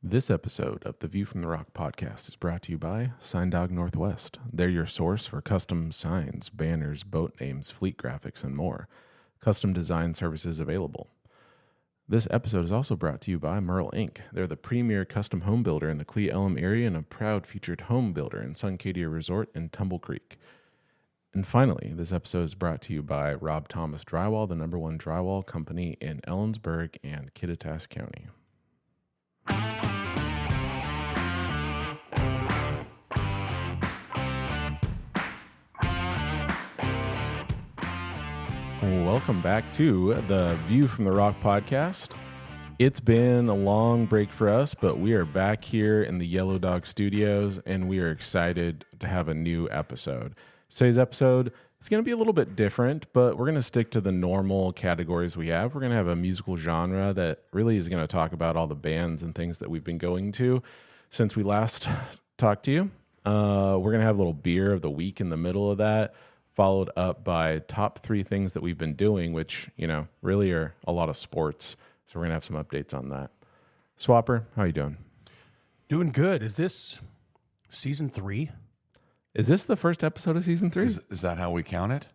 This episode of the View from the Rock podcast is brought to you by Sign Dog Northwest. They're your source for custom signs, banners, boat names, fleet graphics, and more. Custom design services available. This episode is also brought to you by Merle Inc. They're the premier custom home builder in the Cle Elum area and a proud featured home builder in Suncadia Resort and Tumble Creek. And finally, this episode is brought to you by Rob Thomas Drywall, the #1 drywall company in Ellensburg and Kittitas County. Welcome back to the View from the Rock podcast. It's been a long break for us, but we are back here in the Yellow Dog Studios, and we are excited to have a new episode. Today's episode is going to be a little bit different, but we're going to stick to the normal categories we have. We're going to have a musical genre that really is going to talk about all the bands and things that we've been going to since we last talked to you. We're going to have a little beer of the week in the middle of that, followed up by top 3 things that we've been doing, which, really are a lot of sports. So we're going to have some updates on that. Swapper, how you doing? Doing good. Is this season 3? Is this the first episode of season 3? Is that how we count it?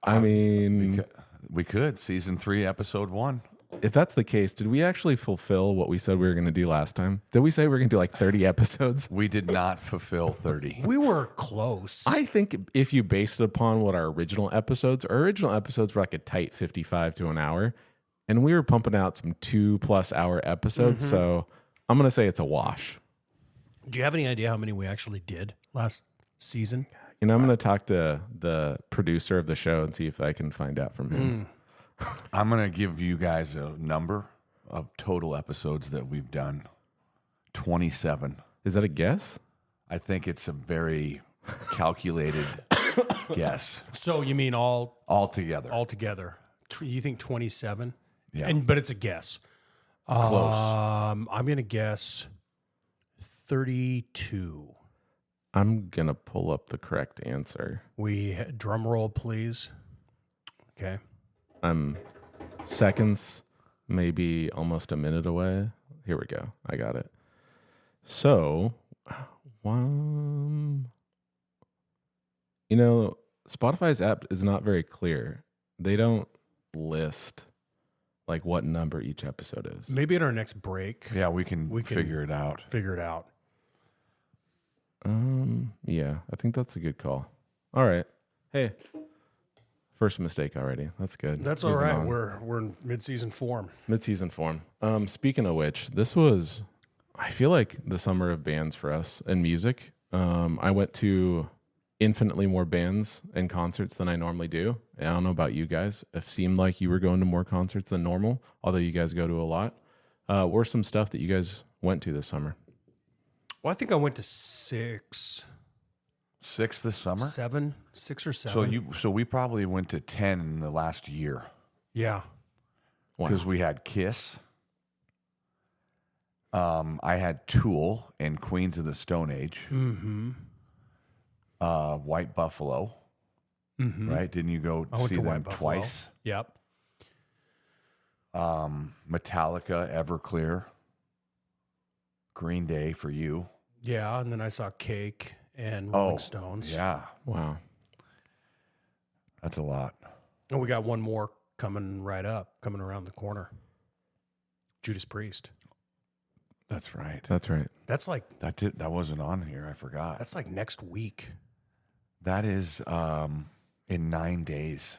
I mean, We could. Season 3, episode 1. if that's the case, did we actually fulfill what we said we were going to do last time? Did we say we were going to do like 30 episodes? We did not fulfill 30. We were close. I think if you based it upon what our original episodes were like a tight 55 to an hour, and we were pumping out some 2+ hour episodes, so I'm going to say it's a wash. Do you have any idea how many we actually did last season? I'm going to talk to the producer of the show and see if I can find out from him. I'm going to give you guys a number of total episodes that we've done. 27. Is that a guess? I think it's a very calculated guess. So you mean Altogether. altogether? You think 27? Yeah. But it's a guess. Close. I'm going to guess 32. I'm going to pull up the correct answer. Drum roll, please. Okay. I'm seconds, maybe almost a minute away. Here we go. I got it. So, Spotify's app is not very clear. They don't list like what number each episode is. Maybe at our next break, Yeah, we can figure it out. figure it out. Yeah, I think that's a good call. All right. Hey, first mistake already. That's good. That's all Moving right. on. We're in mid-season form. Mid-season form. Speaking of which, this was, I feel like, the summer of bands for us and music. I went to infinitely more bands and concerts than I normally do. I don't know about you guys. It seemed like you were going to more concerts than normal, although you guys go to a lot. What were some stuff that you guys went to this summer? Well, I think I went to 6 this summer? 6 or 7. So we probably went to 10 in the last year. Yeah. Wow. Because we had Kiss. I had Tool and Queens of the Stone Age. Mm-hmm. White Buffalo. Mm-hmm. Right? Didn't you go I went see to them White Buffalo. twice? Yep. Metallica, Everclear, Green Day for you. Yeah, and then I saw Cake and Rolling Stones. Yeah, Wow. that's a lot. And we got one more coming around the corner. Judas Priest. That's right. That's right. That's like That wasn't on here. I forgot. that's like next week. That is in 9 days.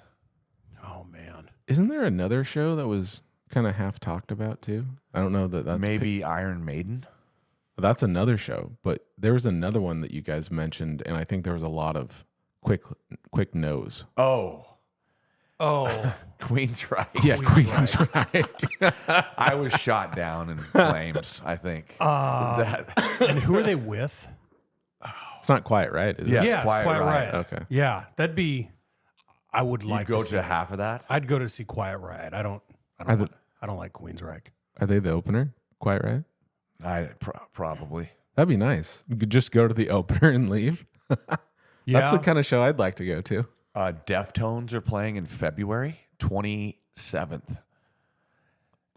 Oh man. Isn't there another show that was kind of half talked about too? I don't know that's Maybe Iron Maiden. That's another show, but there was another one that you guys mentioned, and I think there was a lot of quick no's. Oh, Queensryche. Yeah, Queensryche. Queensryche. I was shot down in flames. I think And who are they with? It's not quite right, is Yeah. it? Yeah, Quiet it's Quiet Riot. Riot. Okay. Yeah, that'd be. I would you like go see to it. half of that. I'd go to see Quiet Riot. I don't like Queensryche. Are they the opener? Quite right? Probably. That'd be nice. You could just go to the opener and leave. Yeah. That's the kind of show I'd like to go to. Deftones are playing in February 27th.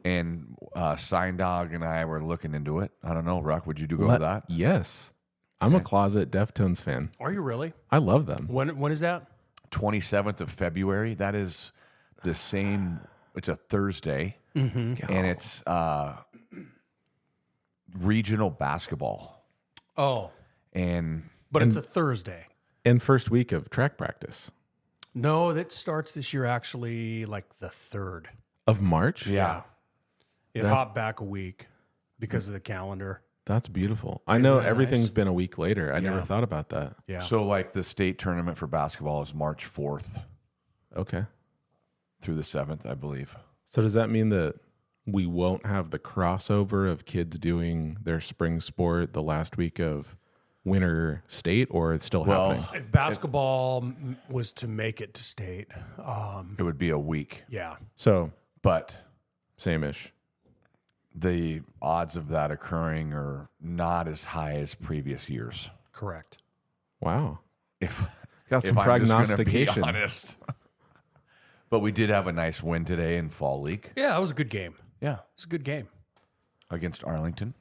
And Sign Dog and I were looking into it. I don't know, Ruck, would you go with that? Yes. I'm a Okay. closet Deftones fan. Are you really? I love them. When is that? 27th of February. That is the same. It's a Thursday, and it's regional basketball. Oh, And but it's a Thursday. And first week of track practice No, that starts this year actually like the 3rd. of March. yeah, It hopped back a week because of the calendar. That's beautiful. I know that everything's nice? been a week later. I never Yeah. thought about that. Yeah. So like the state tournament for basketball is March 4th Okay. through the 7th, I believe. So does that mean that we won't have the crossover of kids doing their spring sport the last week of winter state, or it's still Well, happening? If basketball was to make it to state, it would be a week, yeah. So but same-ish. the odds of that occurring are not as high as previous years. Correct. Wow. If Got some if I'm just gonna prognostication. be honest. But we did have a nice win today in Fall League. Yeah, it was a good game. Yeah, It was a good game. against Arlington.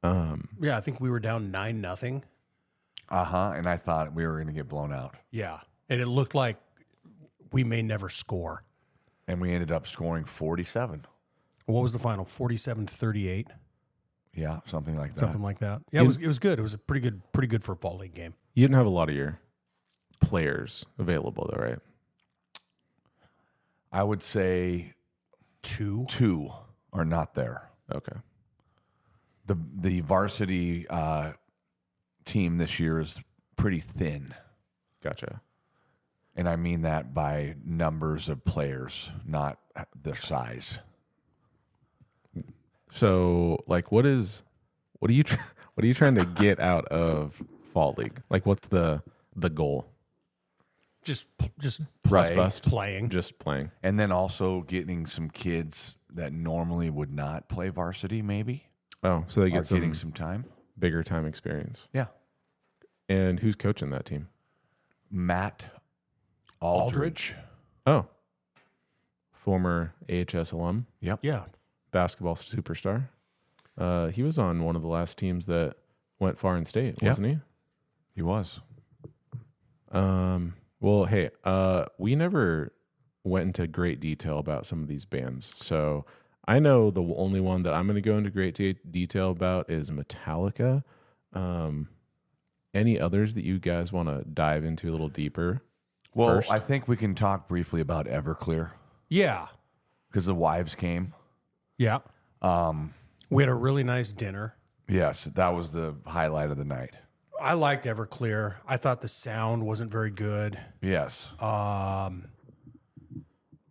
Yeah, I think we were down 9-0. And I thought we were going to get blown out, Yeah. And it looked like we may never score. and we ended up scoring 47. What was the final? 47-38, Yeah, something like that. something like that. Yeah, it was good. It was a pretty good for a fall league game. You didn't have a lot of your players available, though, right? I would say 2. two are not there. Okay. The varsity team this year is pretty thin, Gotcha. and I mean that by numbers of players, not their size. So, like, what are you trying to get out of fall league? Like, what's the goal? Just Rust bust? playing. Just playing. And then also getting some kids that normally would not play varsity, maybe, Oh, so they are get getting some some time. bigger time experience. Yeah. And who's coaching that team? Matt Aldridge. Oh, former AHS alum, Yep. Yeah. basketball superstar. He was on one of the last teams that went far in state, Yeah. wasn't he? He was. Well, hey, we never went into great detail about some of these bands. So I know the only one that I'm going to go into great detail about is Metallica. Any others that you guys want to dive into a little deeper? Well, First. I think we can talk briefly about Everclear Yeah. because the wives came. Yeah. We had a really nice dinner. Yes, that was the highlight of the night. I liked Everclear. I thought the sound wasn't very good. Yes. Um,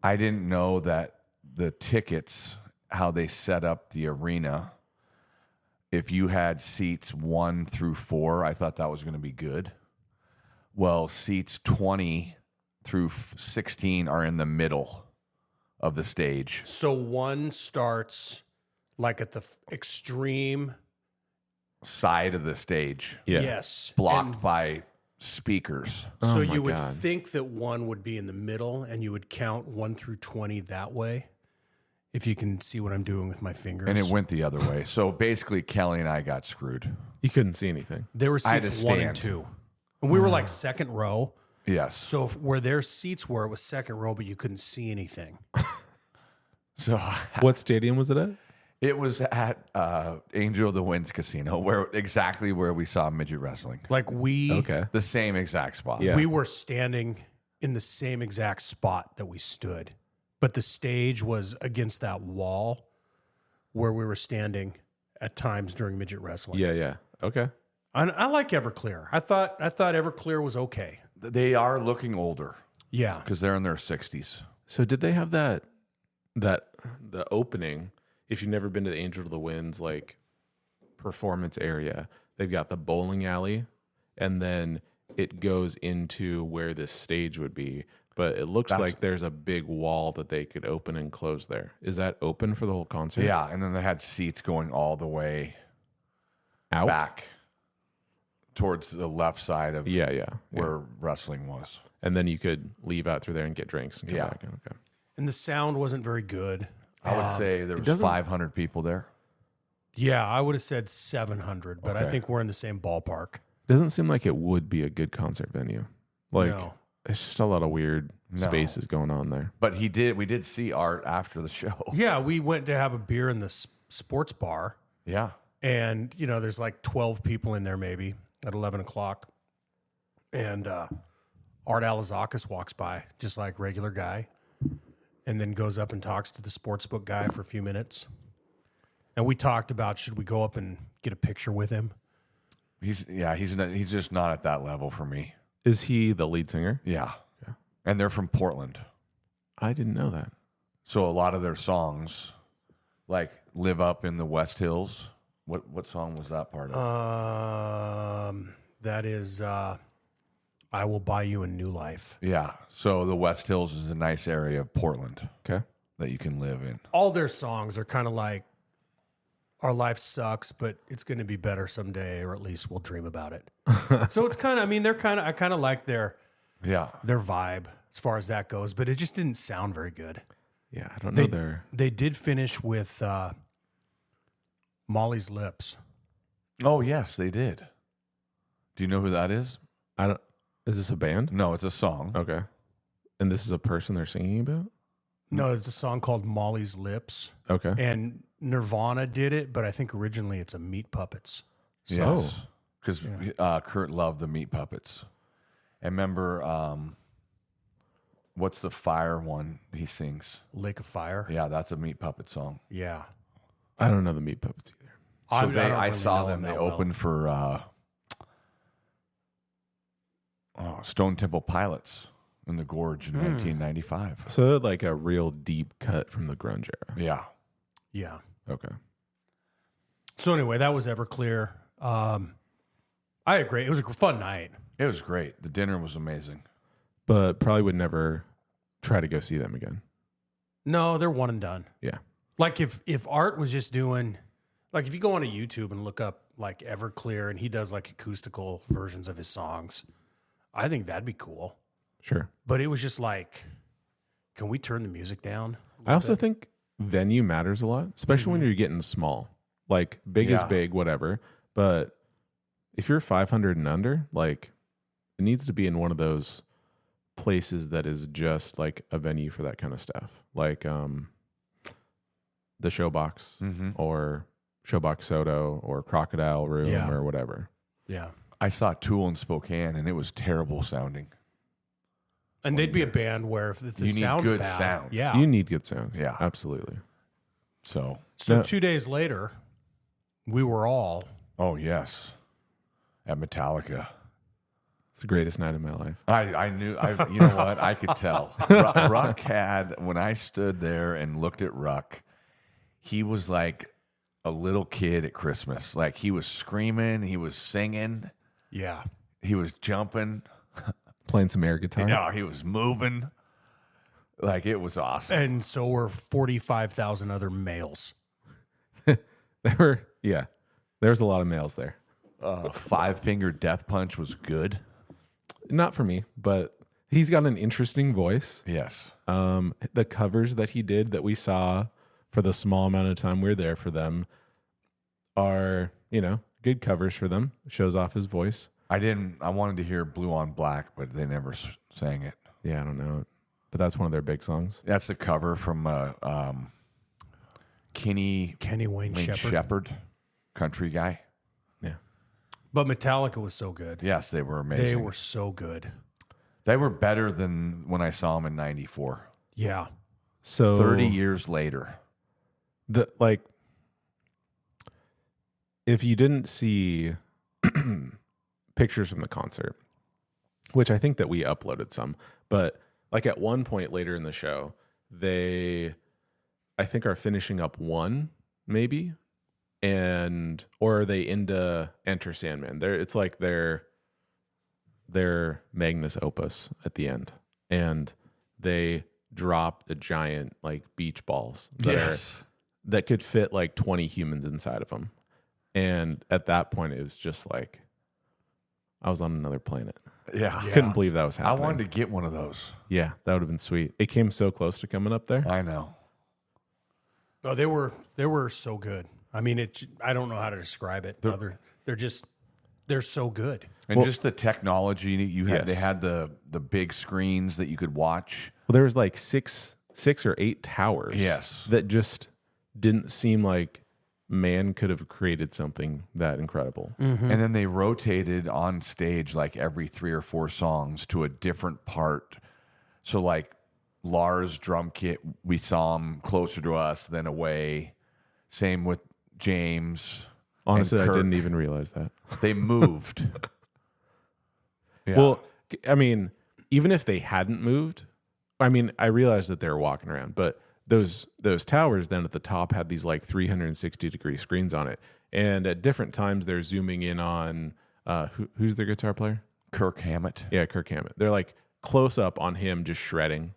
I didn't know that the tickets, how they set up the arena, if you had seats 1 through 4, I thought that was going to be good. Well, seats 20 through 16 are in the middle of the stage. so one starts like at the extreme. Side of the stage, Yeah. Yes. blocked And by speakers. Oh so my you would God. think that one would be in the middle and you would count 1 through 20 that way. If you can see what I'm doing with my fingers. And it went the other way. So basically, Kelly and I got screwed. You couldn't see anything. There were I had seats to 1 and stand. 2. And we were like second row. Yes. So where their seats were, it was second row, but you couldn't see anything. So What stadium was it at? it was at Angel of the Winds Casino, exactly where we saw midget wrestling. Like Okay. The same exact spot. Yeah. we were standing in the same exact spot that we stood, but the stage was against that wall where we were standing at times during midget wrestling. Yeah. Okay. I like Everclear. I thought Everclear was okay. They are looking older Yeah. because they're in their 60s. So did they have the opening? If you've never been to the Angel of the Winds like performance area, they've got the bowling alley, and then it goes into where this stage would be. But it looks like there's a big wall that they could open and close there. Is that open for the whole concert? Yeah, and then they had seats going all the way Out? back towards the left side of Yeah. where wrestling was. And then you could leave out through there and get drinks and come Yeah. back in. Okay. And the sound wasn't very good. I would say there was doesn't- 500 people there. Yeah, I would have said 700, but I Okay. think we're in the same ballpark. Doesn't seem like it would be a good concert venue. Like No. it's just a lot of weird No. spaces going on there. But we did see Art after the show. Yeah, we went to have a beer in the sports bar, Yeah. and there's like 12 people in there maybe at 11 o'clock, and Art Alazakis walks by just like regular guy, and then goes up and talks to the sportsbook guy for a few minutes, and we talked about should we go up and get a picture with him. He's just not at that level for me. Is he the lead singer? Yeah. And they're from Portland. I didn't know that. So a lot of their songs like Live Up in the West Hills. What song was that part of? That is I Will Buy You a New Life. Yeah. So the West Hills is a nice area of Portland Okay. that you can live in. All their songs are kind of like, our life sucks, but it's going to be better someday, or at least we'll dream about it. So it's kind of, I kind of like their Yeah. vibe as far as that goes, but it just didn't sound very good. Yeah, I don't know their. They did finish with Molly's Lips. Oh, yes, they did. Do you know who that is? I don't. Is this a band? No, it's a song. Okay. And this is a person they're singing about? No, it's a song called Molly's Lips, Okay. and Nirvana did it, but I think originally it's a Meat Puppets. So- Yes. Because Kurt loved the Meat Puppets. And remember, what's the fire one he sings? Lake of Fire. Yeah, that's a Meat Puppet song. Yeah. I don't know the Meat Puppets either. So don't I really saw know them. They that well. opened for Stone Temple Pilots in the Gorge in 1995. So they're like a real deep cut from the grunge era. Yeah. Yeah. Okay. So anyway, that was Everclear. I agree. It was a fun night. It was great. The dinner was amazing. But probably would never try to go see them again. No, they're one and done. Yeah. Like if Art was just doing, like if you go onto YouTube and look up like Everclear and he does like acoustical versions of his songs, I think that'd be cool. Sure. But it was just like, can we turn the music down? I also think venue matters a lot, especially when you're getting small. Like big is Yeah. big, whatever. But if you're 500 and under, like it needs to be in one of those places that is just like a venue for that kind of stuff. Like the Showbox Mm-hmm. or Showbox Soto or Crocodile Room Yeah. or whatever. Yeah. I saw Tool in Spokane, and it was terrible sounding. And they'd be a band where if the You need sound's good bad, sound. yeah. You need good sound. Yeah. Absolutely. So, So No. 2 days later, we were all oh, yes. At Metallica. It's the greatest night of my life. I knew, you know what? I could tell. Ruck had, when I stood there and looked at Ruck, he was like a little kid at Christmas. Like he was screaming, he was singing, yeah. he was jumping. Playing some air guitar. No, he was moving. Like it was awesome. And so were 45,000 other males. There was a lot of males there. Five Finger Death Punch was good. Not for me, but he's got an interesting voice. Yes. The covers that he did that we saw for the small amount of time we were there for them are, good covers for them. Shows off his voice. I wanted to hear Blue on Black, but they never sang it. Yeah, I don't know. But that's one of their big songs. That's the cover from Kenny Wayne Shepherd. Shepherd, country guy. Yeah. But Metallica was so good. Yes, they were amazing. They were so good. They were better than when I saw them in '94. Yeah. So 30 years later. If you didn't see pictures from the concert, which I think that we uploaded some, but like at one point later in the show, they, I think, are finishing up one maybe, or are they into Enter Sandman? It's like their magnus opus at the end, and they drop the giant like beach balls that could fit like 20 humans inside of them. And at that point, it was just like I was on another planet. Yeah. Couldn't believe that was I happening. wanted to get one of those. Yeah, that would have been sweet. It came so close to coming up there. I know. Oh, they were so good. I mean, I don't know how to describe it. They're so good. And just the technology you had, Yes. they had the big screens that you could watch. Well, there was like six or eight towers. Yes. That just didn't seem like man could have created something that incredible. And then they rotated on stage like every 3 or 4 songs to a different part. So like Lars' drum kit, we saw him closer to us than away. Same with James. Honestly, I Kirk. didn't even realize that. They moved. Yeah. Well, I mean, even if they hadn't moved, I mean, I realized that they were walking around, but those towers then at the top had these like 360-degree screens on it, and at different times they're zooming in on who's their guitar player? Kirk Hammett. Yeah, Kirk Hammett. They're like close up on him just shredding,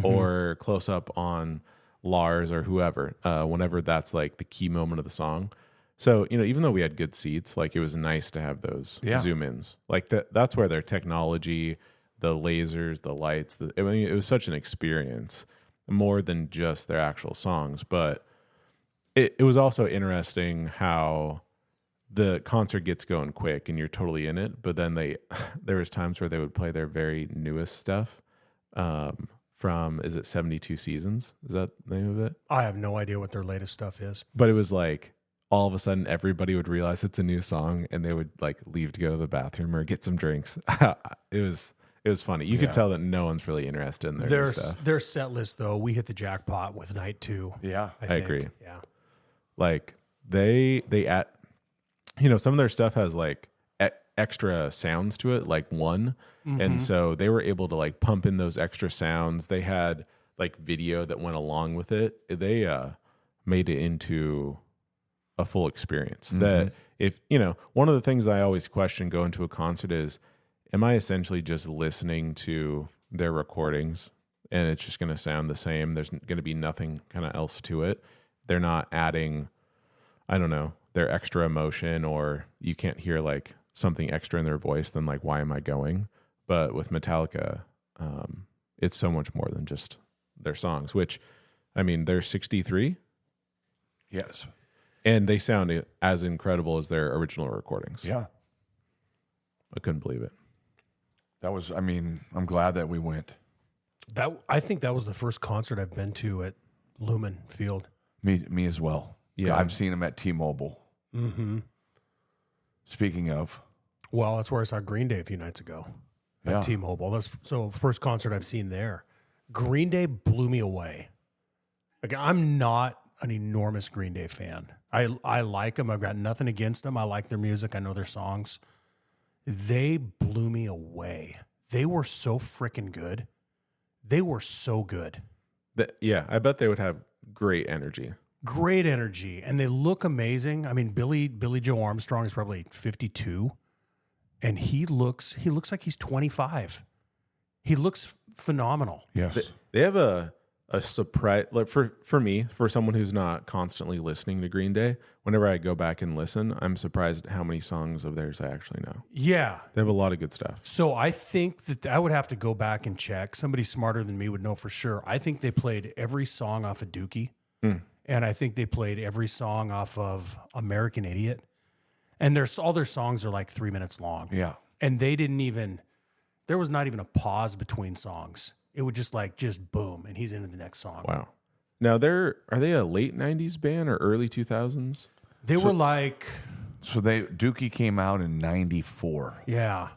or close up on Lars or whoever, whenever that's like the key moment of the song. So, even though we had good seats, like it was nice to have those zoom ins. Like that's where their technology, the lasers, the lights, I mean, it was such an experience more than just their actual songs. But it was also interesting how the concert gets going quick and you're totally in it. But then there was times where they would play their very newest stuff from, is it 72 Seasons? Is that the name of it? I have no idea what their latest stuff is. But it was like, all of a sudden everybody would realize it's a new song and they would like leave to go to the bathroom or get some drinks. It was funny. You could tell that no one's really interested in their new stuff. Their set list, though, we hit the jackpot with night 2. Yeah. I I agree. Yeah. Like they add, some of their stuff has like extra sounds to it, like one. And so they were able to like pump in those extra sounds. They had like video that went along with it. They made it into a full experience. That if, one of the things I always question going to a concert is, am I essentially just listening to their recordings and it's just going to sound the same? There's going to be nothing kind of else to it. They're not adding, I don't know, their extra emotion, or you can't hear like something extra in their voice. Then like, why am I going? But with Metallica, it's so much more than just their songs, which, I mean, they're 63. Yes. And they sound as incredible as their original recordings. Yeah. I couldn't believe it. I'm glad that we went. I think that was the first concert I've been to at Lumen Field. Me as well. Yeah. I've seen them at T-Mobile. Mm-hmm. Speaking of, Well, that's where I saw Green Day a few nights ago at Yeah. T-Mobile. That's first concert I've seen there. Green Day blew me away. Like, I'm not an enormous Green Day fan. I like them. I've got nothing against them. I like their music. I know their songs. They blew me away. They were so freaking good. They were so good. Yeah, I bet they would have great energy. Great energy, and they look amazing. I mean, Billy Joe Armstrong is probably 52, and he looks like he's 25. He looks phenomenal. yes. They have a surprise, like for me, for someone who's not constantly listening to Green Day, whenever I go back and listen, I'm surprised at how many songs of theirs I actually know. Yeah. They have a lot of good stuff. So I think that I would have to go back and check. Somebody smarter than me would know for sure. I think they played every song off of Dookie, and I think they played every song off of American Idiot. And all their songs are like 3 minutes long. Yeah. And there was not even a pause between songs. It would just boom, and he's into the next song. Wow. Now are they a late 90s band or early 2000s? They were like, So Dookie came out in 94. yeah.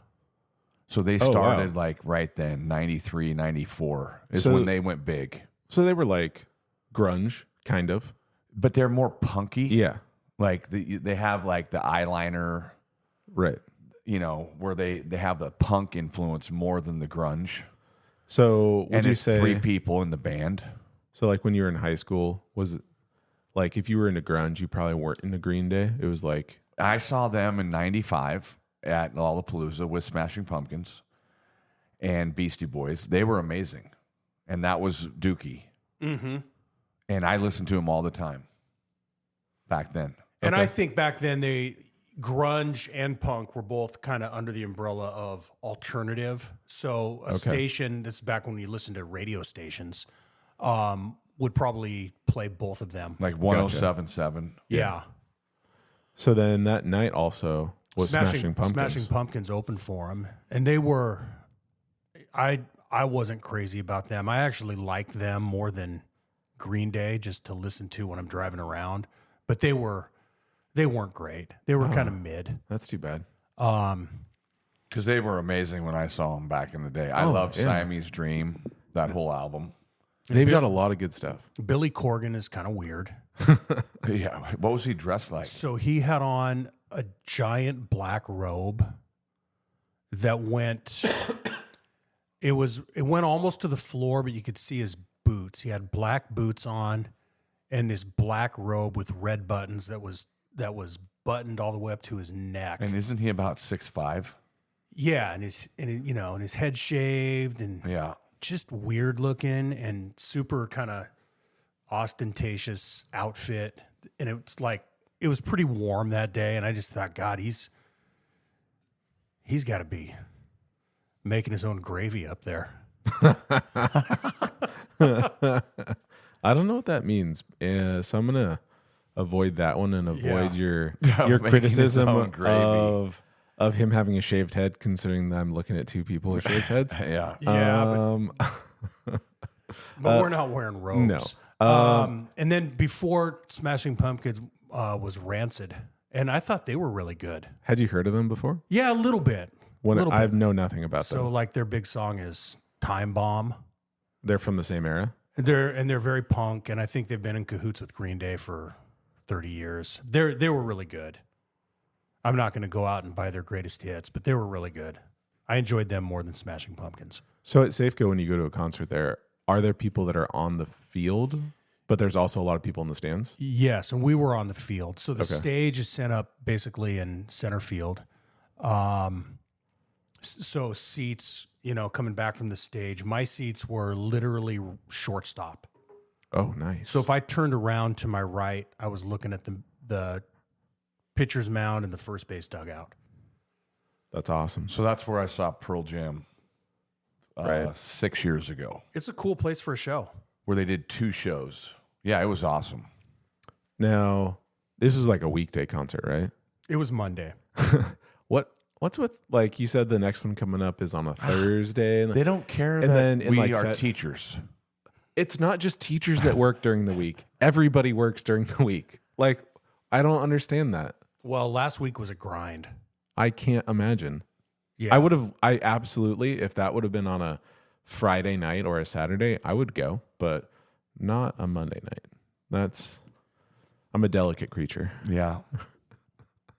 So they Oh, started wow. like right then, 93, 94 is So- when they went big. So they were like grunge, kind of. But they're more punky. Yeah. Like they have like the eyeliner, Right. where they have the punk influence more than the grunge. So would And you it's say 3 people in the band. so? Like when you were in high school, was it like if you were into grunge, you probably weren't into Green Day? It was like I saw them in 95 at Lollapalooza with Smashing Pumpkins and Beastie Boys. They were amazing. And that was Dookie. Mm-hmm. And I listened to him all the time back then. And Okay. I think back then grunge and punk were both kind of under the umbrella of alternative. So a station, this is back when you listened to radio stations, would probably play both of them. Like 107.7. Yeah. So then that night also was Smashing Pumpkins. Smashing Pumpkins opened for them, and they were. I wasn't crazy about them. I actually liked them more than Green Day just to listen to when I'm driving around. But they weren't great. They were kind of mid. That's too bad. Because they were amazing when I saw them back in the day. I loved Siamese Dream, that whole album. They've got a lot of good stuff. Billy Corgan is kind of weird. Yeah. What was he dressed like? So he had on a giant black robe that went it went almost to the floor, but you could see his boots. He had black boots on and this black robe with red buttons that was buttoned all the way up to his neck. And isn't he about 6'5"? Yeah, and his head shaved and Yeah. just weird looking and super kind of ostentatious outfit. And it was pretty warm that day, and I just thought, God, he's got to be making his own gravy up there. I don't know what that means, so I'm gonna avoid that one and avoid your Making criticism his own gravy. of him having a shaved head. Considering that I'm looking at two people with shaved heads. Yeah. Yeah, but we're not wearing robes. No. And then before Smashing Pumpkins was Rancid, and I thought they were really good. Had you heard of them before? Yeah, a little bit. I know nothing about So them. like their big song is Time Bomb. They're from the same era. They're very punk, and I think they've been in cahoots with Green Day for 30 years. They were really good. I'm not going to go out and buy their greatest hits, but they were really good. I enjoyed them more than Smashing Pumpkins. So at Safeco, when you go to a concert there, are there people that are on the field, but there's also a lot of people in the stands? Yes, and we were on the field. So the Okay. stage is set up basically in center field. So seats, coming back from the stage, my seats were literally shortstop. Oh, nice. So if I turned around to my right, I was looking at the pitcher's mound and the first base dugout. That's awesome. So that's where I saw Pearl Jam Right. 6 years ago, It's a cool place for a show. where they did 2 shows. Yeah, it was awesome. Now, this is like a weekday concert, right? It was Monday. What's with, like you said, the next one coming up is on a Thursday? They don't care And that then in we like are that- teachers. It's not just teachers that work during the week. Everybody works during the week. Like, I don't understand that. Well, last week was a grind. I can't imagine. Yeah. I absolutely, if that would have been on a Friday night or a Saturday, I would go, but not a Monday night. I'm a delicate creature. Yeah.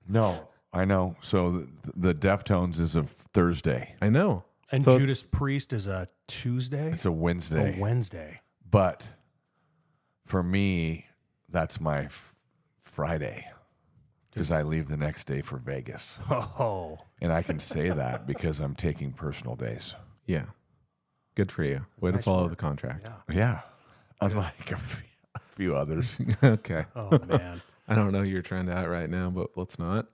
No, I know. So the Deftones is a Thursday. I know. And So Judas Priest is a Tuesday? It's a Wednesday. A Wednesday. But for me, that's my Friday because I leave the next day for Vegas. Oh. And I can say that because I'm taking personal days. Yeah. Good for you. Way to Nice follow work. the contract. Yeah. Yeah. Unlike a few others. Okay. Oh, man. I don't know who you're trying to out right now, but let's not.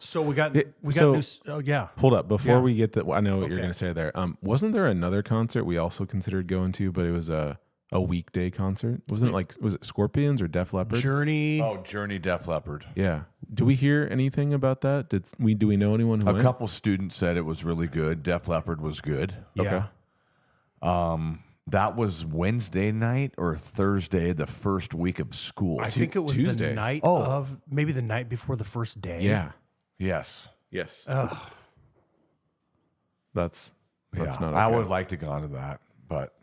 So we got so- new. Oh, yeah. Hold up. Before Yeah. we get that, I know what you're Okay. going to say there. Wasn't there another concert we also considered going to, but it was a weekday concert? Wasn't it was it Scorpions or Def Leppard? Journey. Oh, Journey Def Leppard. Yeah. Do we hear anything about that? Do we know anyone who A went? couple students said it was really good. Def Leppard was good. Yeah. Okay. That was Wednesday night or Thursday, the first week of school. I think it was Tuesday. the night Oh. of, maybe the night before the first day. Yeah. Yes. Yes. Ugh. That's Yeah. not. I okay. would like to go on to that, but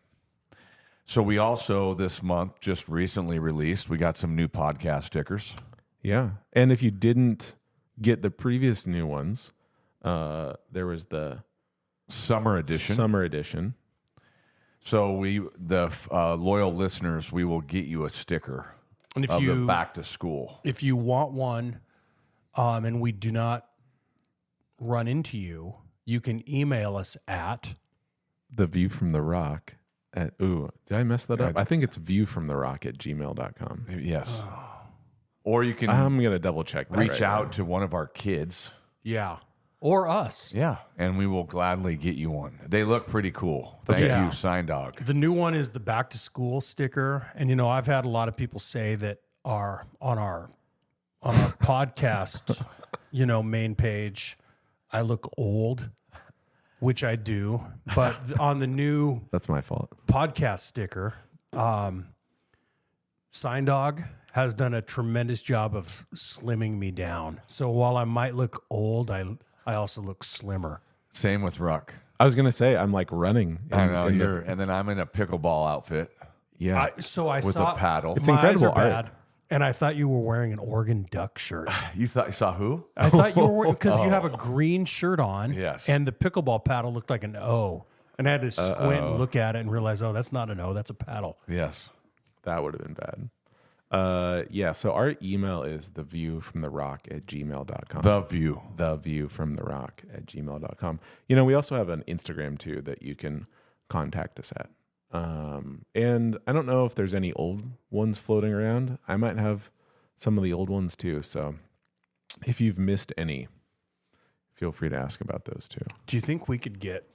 so we also this month just recently released. We got some new podcast stickers. Yeah. And if you didn't get the previous new ones, there was the Summer edition. summer edition. So the loyal listeners, we will get you a sticker And if of the you back to school. if you want one, and we do not run into you, you can email us at The View from the Rock at, did I mess that up? I- I think it's viewfromtherock@gmail.com. Yes. Or you can I'm going to double check that reach right out now. to one of our kids. yeah, or us. Yeah, and we will gladly get you one. They look pretty cool. Thank Yeah. you, Sign Dog. The new one is the back to school sticker, and you know I've had a lot of people say that are on our podcast, you know, main page, I look old, which I do, but on the new That's my fault. podcast sticker, Sign Dog has done a tremendous job of slimming me down. So while I might look old, I also look slimmer. Same with Ruck. I was gonna say I'm like running. I know and then I'm in a pickleball outfit Yeah. I with saw a paddle. It's my incredible eyes are art. bad, and I thought you were wearing an Oregon Duck shirt. You saw who? I thought you were because you have a green shirt on, Yes. and the pickleball paddle looked like an O. And I had to squint and look at it and realize, oh, that's not an O, that's a paddle. Yes. That would have been bad. Yeah, so our email is theviewfromtherock@gmail.com. The View. Theviewfromtherock@gmail.com. You know, we also have an Instagram too that you can contact us at. And I don't know if there's any old ones floating around. I might have some of the old ones too. So if you've missed any, feel free to ask about those too. Do you think we could get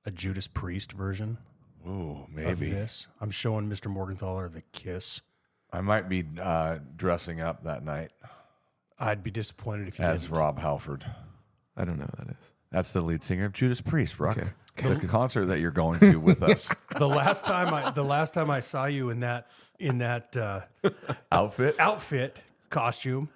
a Judas Priest version Ooh, of maybe. this? I'm showing Mr. Morgenthaler the Kiss. I might be dressing up that night I'd be disappointed if you as didn't. Rob Halford. I don't know what that is. That's the lead singer of Judas Priest, Ruck. Okay. The concert that you're going to with us. The last time I saw you in that Outfit? outfit costume,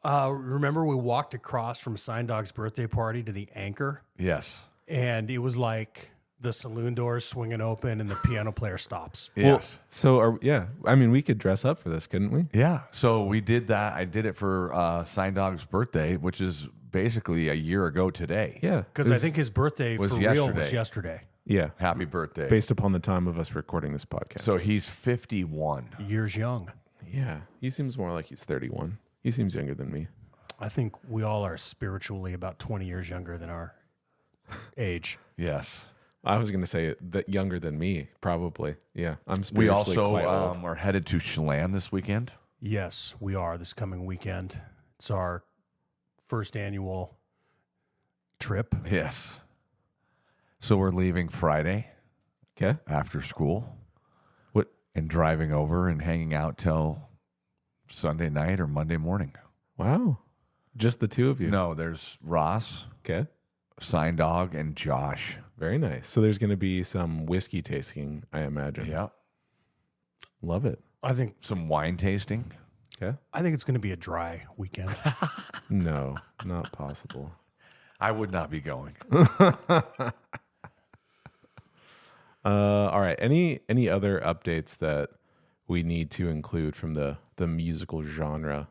remember we walked across from Sign Dog's birthday party to the Anchor, Yes. and it was like the saloon doors swinging open and the piano player stops. Yes. So, I mean, we could dress up for this, couldn't we? Yeah. So we did that. I did it for Sign Dog's birthday, which is basically a year ago today. Yeah. Because I think his birthday was for real was yesterday. yesterday. Yeah. Happy birthday. Based upon the time of us recording this podcast. So he's 51. Years young. yeah, he seems more like he's 31. He seems younger than me. I think we all are spiritually about 20 years younger than our age. Yes. I was going to say that younger than me, probably. Yeah, I'm We spiritually also quite old. are headed to Chelan this weekend. Yes, we are this coming weekend. It's our first annual trip. Yes. So we're leaving Friday Okay. after school. What? And driving over and hanging out till Sunday night or Monday morning. Wow. Just the two of you. No, there's Ross, Okay. Sign Dog, and Josh. Very nice. So there's going to be some whiskey tasting, I imagine. Yeah. Love it. I think Some wine tasting. Okay. it's going to be a dry weekend. No, not possible. I would not be going. All right. Any other updates that we need to include from the musical genre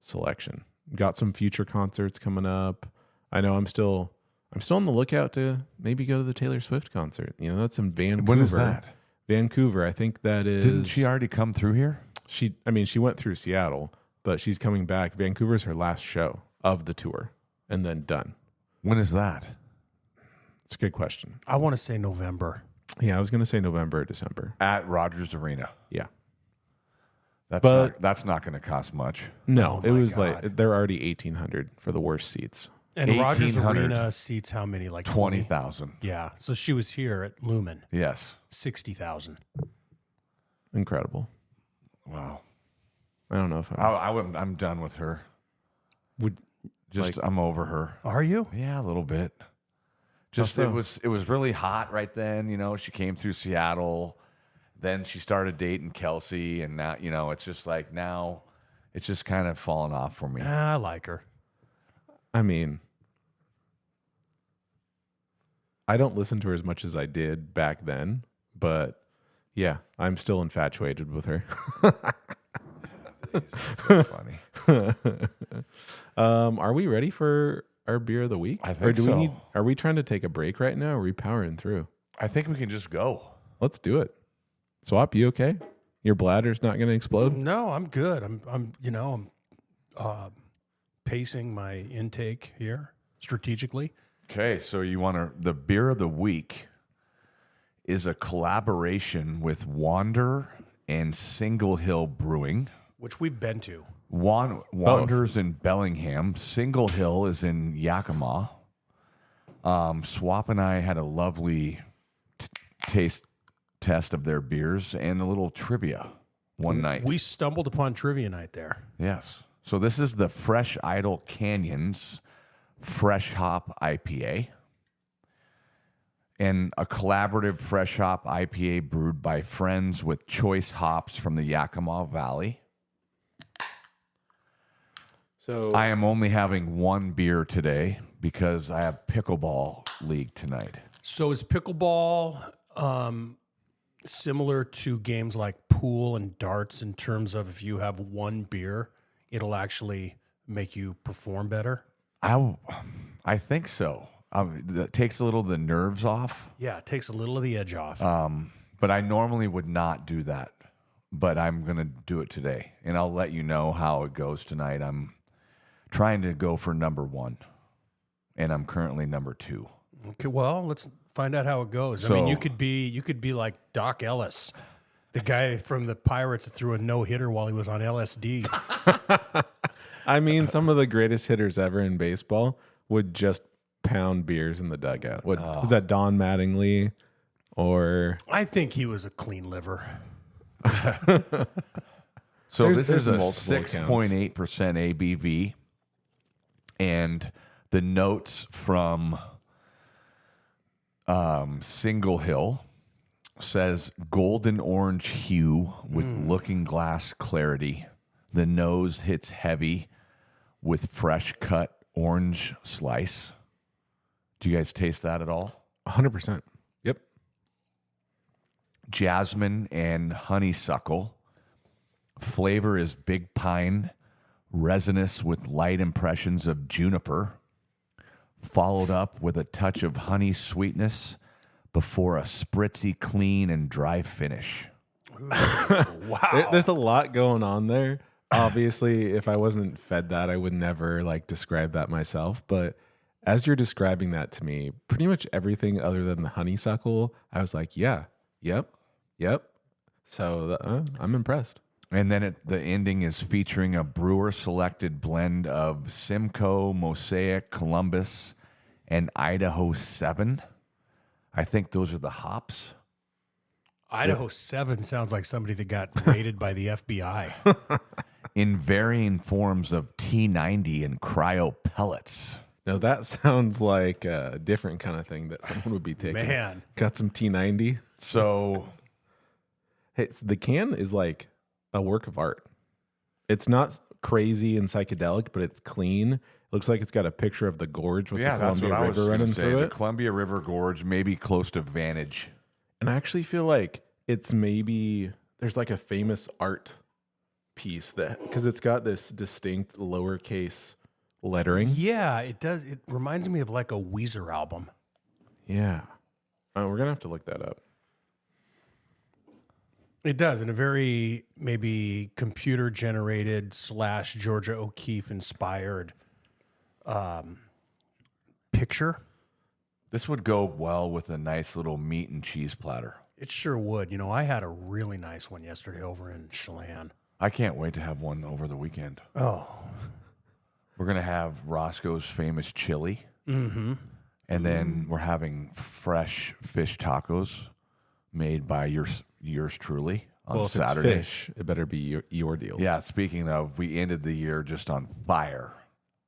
selection? Got some future concerts coming up. I know I'm still on the lookout to maybe go to the Taylor Swift concert. You know, that's in Vancouver. When is that? Vancouver. I think that is. Didn't she already come through here? She went through Seattle, but she's coming back. Vancouver's her last show of the tour, and then done. When is that? It's a good question. I want to say November. Yeah, I was going to say November or December. At Rogers Arena. Yeah. That's not going to cost much. No, Oh it my was God. like they're already 1,800 for the worst seats. And Rogers 1,800. Arena seats how many? Like 20,000. Yeah. So she was here at Lumen, Yes. 60,000. Incredible. Wow. I don't know if I'm done with her. would. I'm over her. Are you? Yeah, a little bit. Just so? it was really hot right then. You know, she came through Seattle, then she started dating Kelsey, and now it's just like now, it's just kind of fallen off for me. I like her. I mean, I don't listen to her as much as I did back then, but yeah, I'm still infatuated with her. It's so funny. Are we ready for our beer of the week? I or think do so. we need? Are we trying to take a break right now? Or are we powering through? I think we can just go. Let's do it. Swap, you okay? Your bladder's not going to explode? No, I'm good. I'm pacing my intake here strategically. Okay, so you want the beer of the week is a collaboration with Wander and Single Hill Brewing. Which we've been to. Wanderers in Bellingham. Single Hill is in Yakima. Swap and I had a lovely taste test of their beers and a little trivia one night. We stumbled upon trivia night there. Yes. So this is the Fresh Idle Canyons Fresh Hop IPA. And a collaborative fresh hop IPA brewed by friends with choice hops from the Yakima Valley. So I am only having one beer today because I have pickleball league tonight. So is pickleball similar to games like pool and darts in terms of if you have one beer, it'll actually make you perform better? I think so. That takes a little of the nerves off. Yeah, it takes a little of the edge off. But I normally would not do that. But I'm going to do it today. And I'll let you know how it goes tonight. I'm trying to go for number 1. And I'm currently number 2. Okay, well, let's find out how it goes. I mean, you could be like Doc Ellis, the guy from the Pirates that threw a no-hitter while he was on LSD. I mean, some of the greatest hitters ever in baseball would just pound beers in the dugout. What was that, Don Mattingly? Or I think he was a clean liver. So this is a multiple 6.8% ABV. And the notes from Single Hill says golden orange hue with looking glass clarity. The nose hits heavy with fresh cut orange slice. Do you guys taste that at all? 100%. Yep. Jasmine and honeysuckle. Flavor is big pine, resinous with light impressions of juniper, followed up with a touch of honey sweetness before a spritzy, clean, and dry finish. Wow. There's a lot going on there. Obviously, if I wasn't fed that, I would never describe that myself. But as you're describing that to me, pretty much everything other than the honeysuckle, I was like, yeah, yep. So I'm impressed. And then the ending is featuring a brewer-selected blend of Simcoe, Mosaic, Columbus, and Idaho 7. I think those are the hops. Idaho 7 sounds like somebody that got raided by the FBI. In varying forms of T90 and cryo pellets. Now that sounds like a different kind of thing that someone would be taking. Man. Got some T90. So, Hey, the can is like a work of art. It's not crazy and psychedelic, but it's clean. It looks like it's got a picture of the gorge with the Columbia River running through the it. Columbia River Gorge, maybe close to Vantage. And I actually feel like it's maybe there's like a famous art piece that because it's got this distinct lowercase lettering. Yeah, it does. It reminds me of like a Weezer album. Yeah. We're going to have to look that up. It does, in a very maybe computer generated / Georgia O'Keeffe inspired picture. This would go well with a nice little meat and cheese platter. It sure would. You know, I had a really nice one yesterday over in Chelan. I can't wait to have one over the weekend. Oh, We're going to have Roscoe's famous chili. mm-hmm. And then we're having fresh fish tacos made by yours truly on Well, if Saturday. it's fish, it better be your deal. Yeah, speaking of, we ended the year just on fire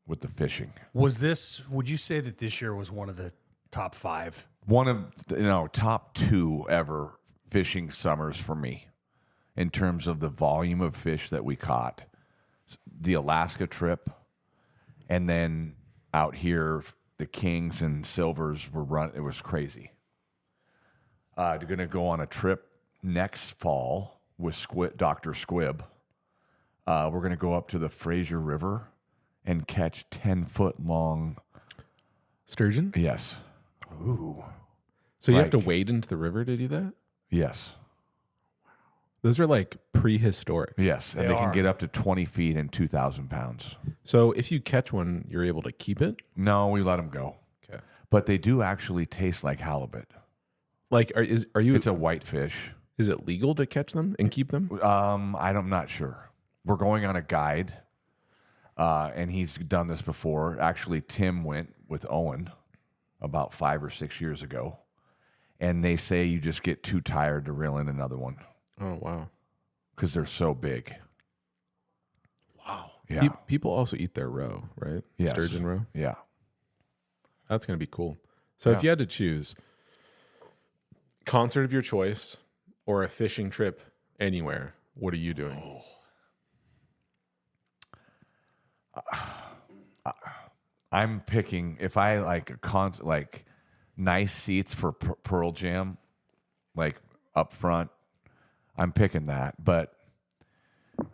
with the fishing. Would you say that this year was one of the top 5? One of, top 2 ever fishing summers for me in terms of the volume of fish that we caught. The Alaska trip, and then out here, the Kings and Silvers were run. It was crazy. We're going to go on a trip next fall with Dr. Squibb. We're going to go up to the Fraser River and catch 10-foot long Sturgeon? Yes. Ooh. So you have to Like- wade into the river to do that? Yes. Those are like prehistoric. Yes. And They they are. can get up to 20 feet and 2,000 pounds. So if you catch one, you're able to keep it? No, we let them go. Okay. But they do actually taste like halibut. Like, are you? It's a white fish. Is it legal to catch them and keep them? I'm not sure. We're going on a guide and he's done this before. Actually, Tim went with Owen about 5 or 6 years ago, and they say you just get too tired to reel in another one Oh, wow. because they're so big. Wow. Yeah, People also eat their roe, right? Yes. Sturgeon roe. yeah. That's going to be cool. So if Yeah. you had to choose concert of your choice or a fishing trip anywhere, what are you doing? I'm picking if I like a concert, like nice seats for Pearl Jam, like up front. I'm picking that, but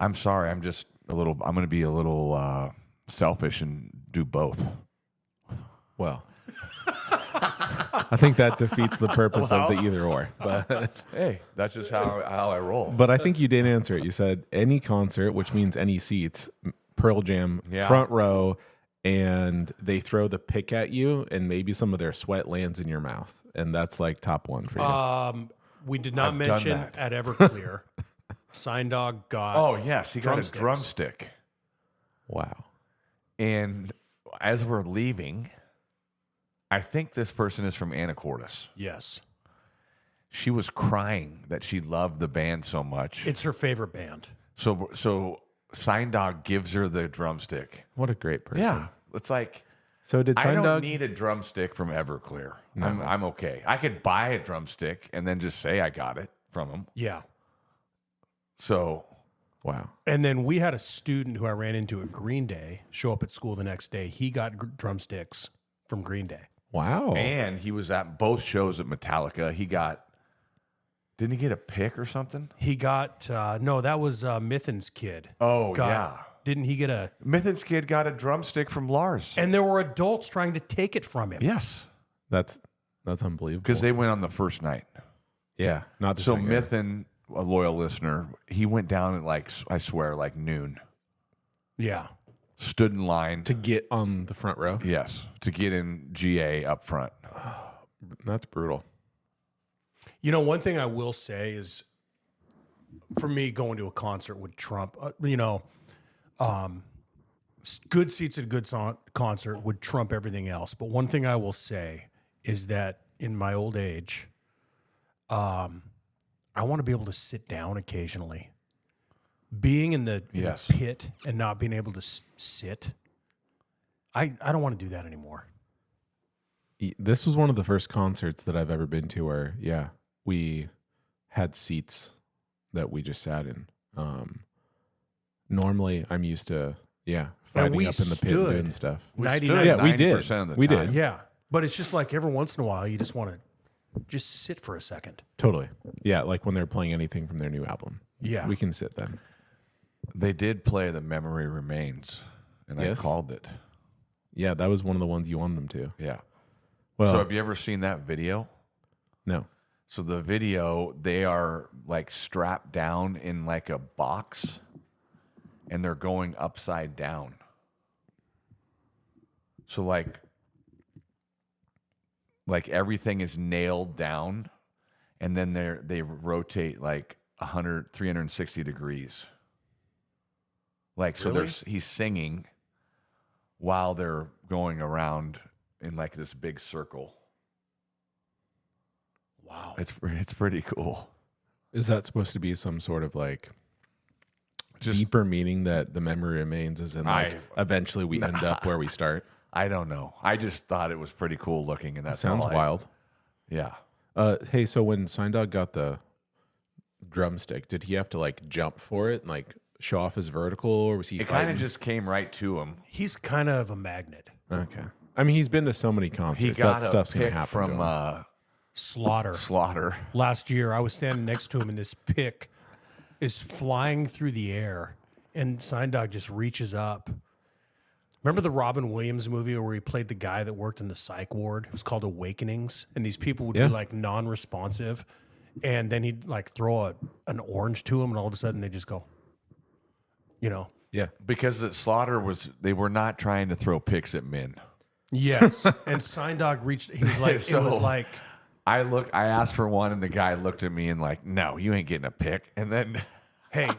I'm sorry. I'm just a little. I'm going to be a little selfish and do both. Well, I think that defeats the purpose of the either or. But Hey, that's just how I roll. but I think you did answer it. You said any concert, which means any seats, Pearl Jam, Yeah. front row, and they throw the pick at you, and maybe some of their sweat lands in your mouth, and that's like top one for you. We did not I've done mention that. at Everclear, Sign Dog got. Oh yes, he got a Drumsticks. drumstick. Wow. And as we're leaving, I think this person is from Anacortes. Yes. She was crying that she loved the band so much. It's her favorite band. So Sign Dog gives her the drumstick. What a great person. Yeah, it's like So did I Sign don't Dog need a drumstick from Everclear. No. I'm okay. I could buy a drumstick and then just say I got it from them. Yeah. So Wow. And then we had a student who I ran into at Green Day show up at school the next day. He got drumsticks from Green Day. Wow. and he was at both shows at Metallica. Didn't he get a pick or something? He got, no, that was Mithen's kid. Oh Got- Didn't he get a, Mithen's kid got a drumstick from Lars. and there were adults trying to take it from him. Yes, That's unbelievable. because they went on the first night. yeah, not the So singer. Mithen, a loyal listener, he went down at like I swear like noon. Yeah. Stood in line to get on the front row. yes to get in GA up front. That's brutal. You know, one thing I will say is, for me, going to a concert would trump. Good seats at a good concert would trump everything else. But one thing I will say is that in my old age, I want to be able to sit down occasionally. Being in the Yes. pit and not being able to sit, I don't want to do that anymore. This was one of the first concerts that I've ever been to where, yeah, we had seats that we just sat in. Normally, I'm used to, fighting we up in the pit stood. and doing stuff. 99 Yeah, we did. 90% of the We time. did. Yeah, but it's just like every once in a while, you just want to just sit for a second. Totally. Yeah, like when they're playing anything from their new album. Yeah. We can sit then. They did play The Memory Remains, and Yes. I called it. Yeah, that was one of the ones you wanted them to. Yeah. Well, So have you ever seen that video? no. So the video, they are like strapped down in like a box, and they're going upside down. So like everything is nailed down, and then they rotate like 360 degrees. Like so, Really? he's singing while they're going around in like this big circle. Wow. It's pretty cool. Is that supposed to be some sort of like Just deeper meaning that the memory remains as in like eventually we end up where we start? I don't know. I just thought it was pretty cool looking, and that Sounds wild. Yeah. Hey, so when Sign Dog got the drumstick, did he have to like jump for it and like show off his vertical, or was he It kind fighting? of just came right to him. He's kind of a magnet. Okay. I mean, he's been to so many concerts. He got that a stuff's gonna pick happen from to him. Slaughter. Slaughter. Last year, I was standing next to him, and this pick is flying through the air, and Sign Dog just reaches up. Remember the Robin Williams movie where he played the guy that worked in the psych ward? It was called Awakenings, and these people would Yeah. be like non-responsive, and then he'd like throw an orange to them, and all of a sudden they just go, you know. Yeah. Because the Slaughter they were not trying to throw picks at men. Yes, and Sign Dog reached. He was like, it was So- like. I asked for one, and the guy looked at me and like, no, you ain't getting a pick. And then Hey,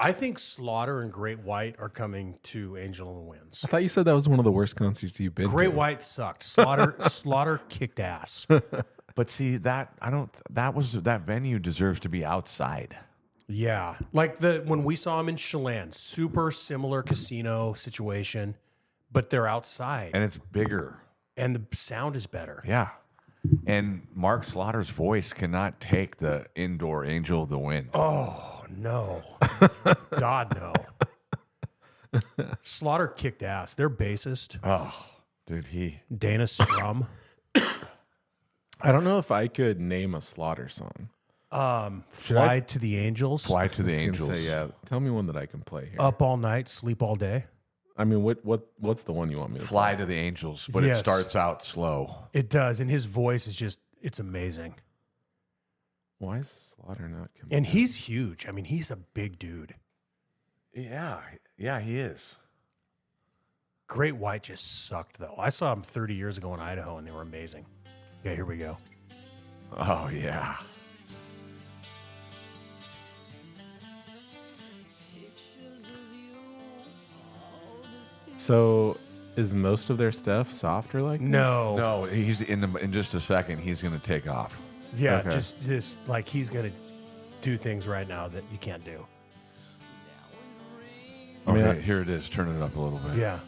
I think Slaughter and Great White are coming to Angel of the Winds. I thought you said that was one of the worst concerts you've been to. Great White sucked. Slaughter kicked ass. But see that that venue deserves to be outside. Yeah, like when we saw them in Chelan, super similar casino situation, but they're outside And it's bigger. and the sound is better. Yeah. And Mark Slaughter's voice cannot take the indoor Angel of the Wind. Oh no, God no. Slaughter kicked ass. Their bassist Oh, dude, Dana Strum. I don't know if I could name a Slaughter song. Fly to the Angels. Fly to the I was Angels. gonna say, yeah. Tell me one that I can play here. Up all night, sleep all day. I mean, what's the one you want me to Fly play? to the Angels, but Yes. it starts out slow. It does, and his voice is it's amazing. Why is Slaughter not coming? And he's huge. I mean, he's a big dude. Yeah, he is. Great White just sucked though. I saw him 30 years ago in Idaho, and they were amazing. Yeah, here we go. Oh yeah. So, is most of their stuff softer like this? No, He's in just a second. He's going to take off. yeah, Okay. just like he's gonna do things right now that you can't do. I mean, Okay, here it is. Turn it up a little bit. Yeah,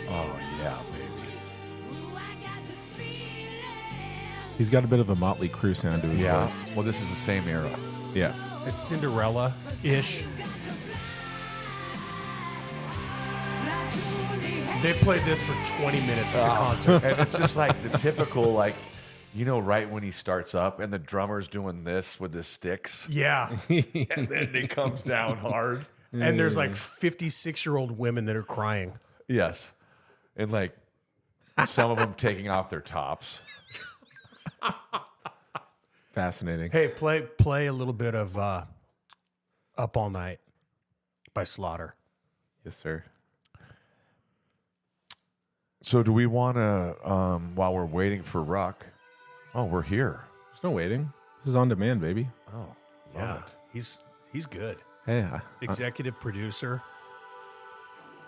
Oh yeah, baby. He's got a bit of a Motley Crue sound to his Yeah. voice. Well, this is the same era. Yeah. it's Cinderella ish. They played this for 20 minutes at the concert. And it's just like the typical, like, right when he starts up and the drummer's doing this with his sticks, Yeah, and then it comes down hard. and there's like 56-year-old women that are crying. Yes. And like some of them taking off their tops. Fascinating. Hey, play a little bit of "Up All Night" by Slaughter. Yes, sir. So do we want to, while we're waiting for Ruck? Oh, we're here. There's no waiting. This is on demand, baby. Oh, Yeah, he's good. Hey, Executive producer.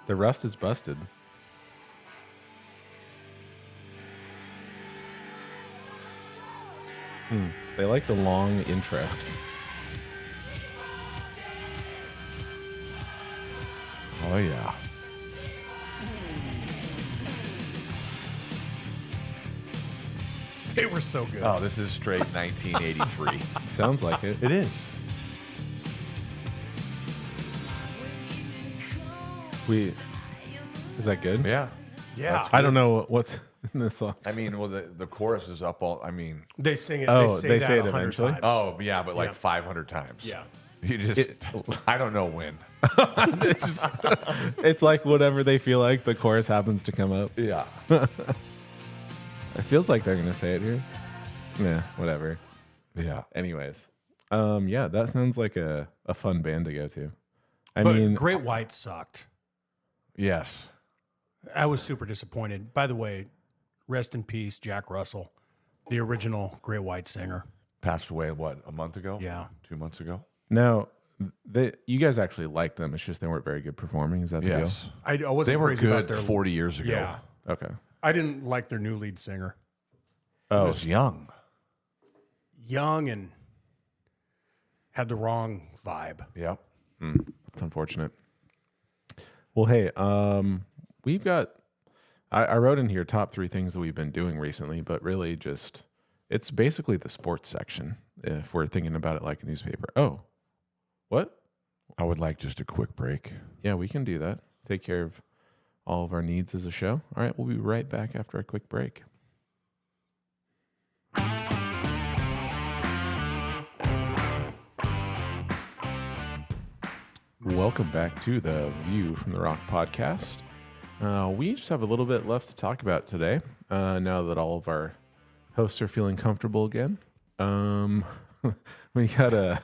the rust is busted. They like the long intros. Oh yeah. They were so good. Oh, this is straight 1983. Sounds like it. It is. Is that good? Yeah. yeah, I don't know what's in this song. I mean, well, the chorus is up all. I mean, they sing it. Oh, they they say say that it 100 eventually? times. oh yeah, but like Yeah. 500 times. yeah. You just. I don't know when. It's like whatever they feel like, the chorus happens to come up. Yeah. It feels like they're going to say it here. Yeah, whatever. Yeah. Anyways. Yeah, that sounds like a fun band to go to. I But mean, Great White sucked. Yes. I was super disappointed. By the way, rest in peace, Jack Russell, the original Great White singer. Passed away, what, a month ago? Yeah. 2 months ago? no, you guys actually liked them. It's just they weren't very good performing. Is that the Yes. I wasn't They were crazy about good their 40 years ago. Yeah, deal? Okay. I didn't like their new lead singer. He Oh, was young. Young and had the wrong vibe. Yep. that's unfortunate. Well, hey, we've got. I wrote in here top 3 things that we've been doing recently, but really just it's basically the sports section if we're thinking about it like a newspaper. Oh, what? I would like just a quick break. Yeah, we can do that. Take care of all of our needs as a show. All right, we'll be right back after a quick break. Welcome back to the View from the Rock podcast. We just have a little bit left to talk about today. Now that all of our hosts are feeling comfortable again, we got a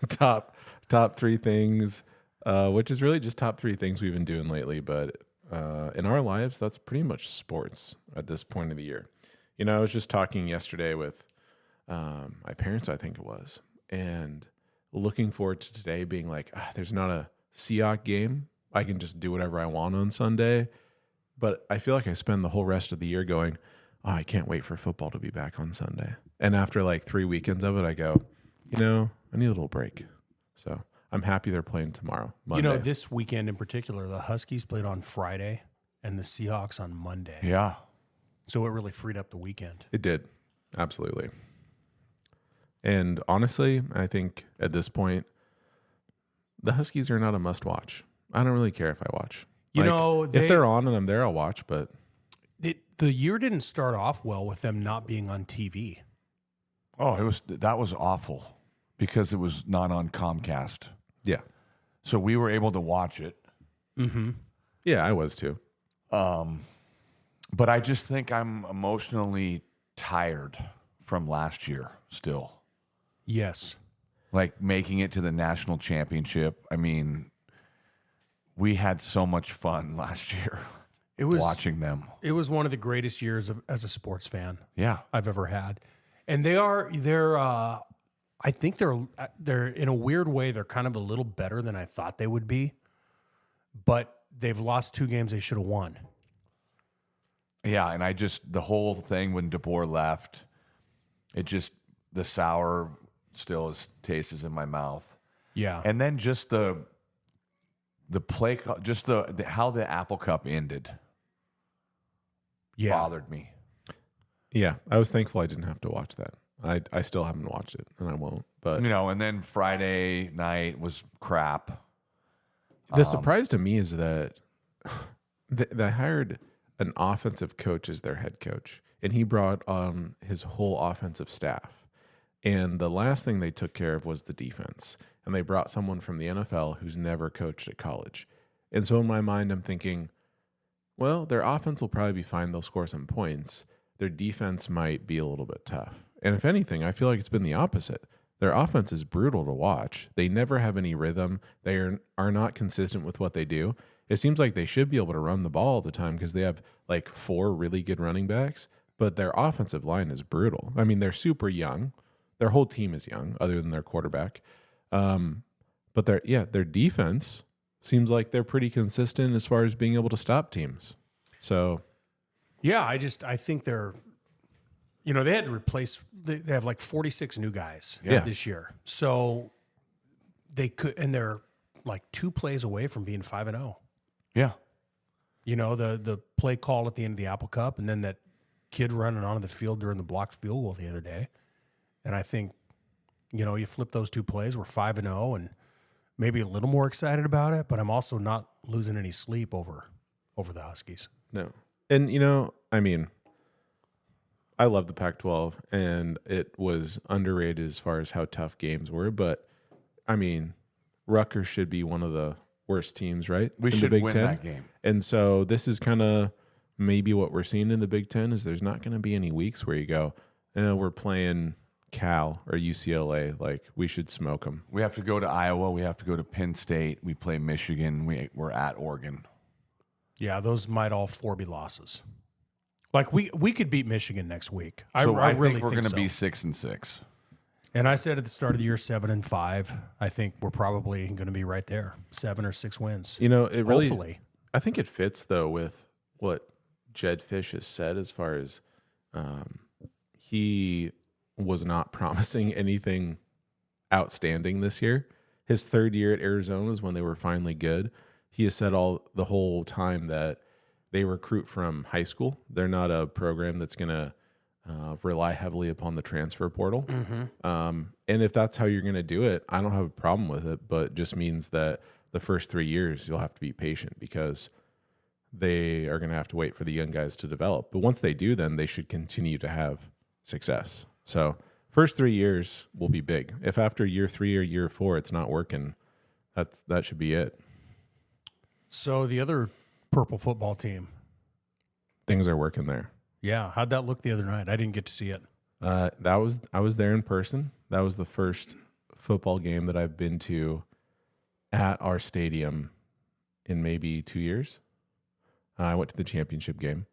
top 3 things, which is really just top 3 things we've been doing lately. But in our lives, that's pretty much sports at this point of the year. You know, I was just talking yesterday with my parents, I think it was, and looking forward to today being like, there's not a Seahawks game. I can just do whatever I want on Sunday. But I feel like I spend the whole rest of the year going, oh, I can't wait for football to be back on Sunday. And after like 3 weekends of it, I go, you know, I need a little break. So I'm happy they're playing tomorrow, Monday. You know, this weekend in particular, the Huskies played on Friday and the Seahawks on Monday. Yeah. So it really freed up the weekend. It did. Absolutely. And honestly, I think at this point, the Huskies are not a must watch. I don't really care if I watch. You know, if they're on and I'm there, I'll watch, but the year didn't start off well with them not being on TV. Oh, that was awful because it was not on Comcast. yeah. So we were able to watch it. Mm-hmm. Yeah, I was too. But I just think I'm emotionally tired from last year still. Yes. Like making it to the national championship. I mean, we had so much fun last year watching them. It was one of the greatest years as a sports fan Yeah. I've ever had. And they're I think they're in a weird way, they're kind of a little better than I thought they would be. But they've lost 2 games they should have won. Yeah, and the whole thing when DeBoer left, the sour still tastes in my mouth. Yeah. And then just the play, just how the Apple Cup ended bothered me. Yeah, I was thankful I didn't have to watch that. I still haven't watched it, and I won't. But And then Friday night was crap. the surprise to me is that they hired an offensive coach as their head coach, and he brought on his whole offensive staff. And the last thing they took care of was the defense. And they brought someone from the NFL who's never coached at college. And so in my mind, I'm thinking, well, their offense will probably be fine. They'll score some points. Their defense might be a little bit tough. And if anything, I feel like it's been the opposite. Their offense is brutal to watch. They never have any rhythm. They are not consistent with what they do. It seems like they should be able to run the ball all the time because they have like 4 really good running backs, but their offensive line is brutal. I mean, they're super young. Their whole team is young, other than their quarterback. But their defense seems like they're pretty consistent as far as being able to stop teams. So, yeah, I think they're, they had to replace. They have like 46 new guys this year, so they could, and they're like 2 plays away from being 5-0. Yeah. The play call at the end of the Apple Cup, and then that kid running onto the field during the blocked field goal the other day. And I think, you flip those 2 plays, we're 5-0 and maybe a little more excited about it, but I'm also not losing any sleep over the Huskies. no. And, I mean, I love the Pac-12, and it was underrated as far as how tough games were. But, I mean, Rutgers should be one of the worst teams, right? We in should the Big win Ten. that game. And so this is kind of maybe what we're seeing in the Big Ten is there's not going to be any weeks where you go, we're playing Cal or UCLA. Like, we should smoke them. We have to go to Iowa. We have to go to Penn State. We play Michigan. We're at Oregon. Yeah, those might all 4 be losses. Like, we could beat Michigan next week. So I really think we're going to so. be 6-6. And I said at the start of the year 7-5. I think we're probably going to be right there, 7 or 6 wins. It really, hopefully. I think it fits though with what Jed Fish has said as far as he was not promising anything outstanding this year. His 3rd year at Arizona is when they were finally good. He has said the whole time that they recruit from high school. They're not a program that's going to rely heavily upon the transfer portal. Mm-hmm. And if that's how you're going to do it, I don't have a problem with it, but it just means that the first 3 years you'll have to be patient because they are going to have to wait for the young guys to develop. But once they do, then they should continue to have success. So first 3 years will be big. If after year 3 or year 4 it's not working, that should be it. So the other purple football team. Things are working there. Yeah, how'd that look the other night? I didn't get to see it. I was there in person. That was the first football game that I've been to at our stadium in maybe 2 years. I went to the championship game.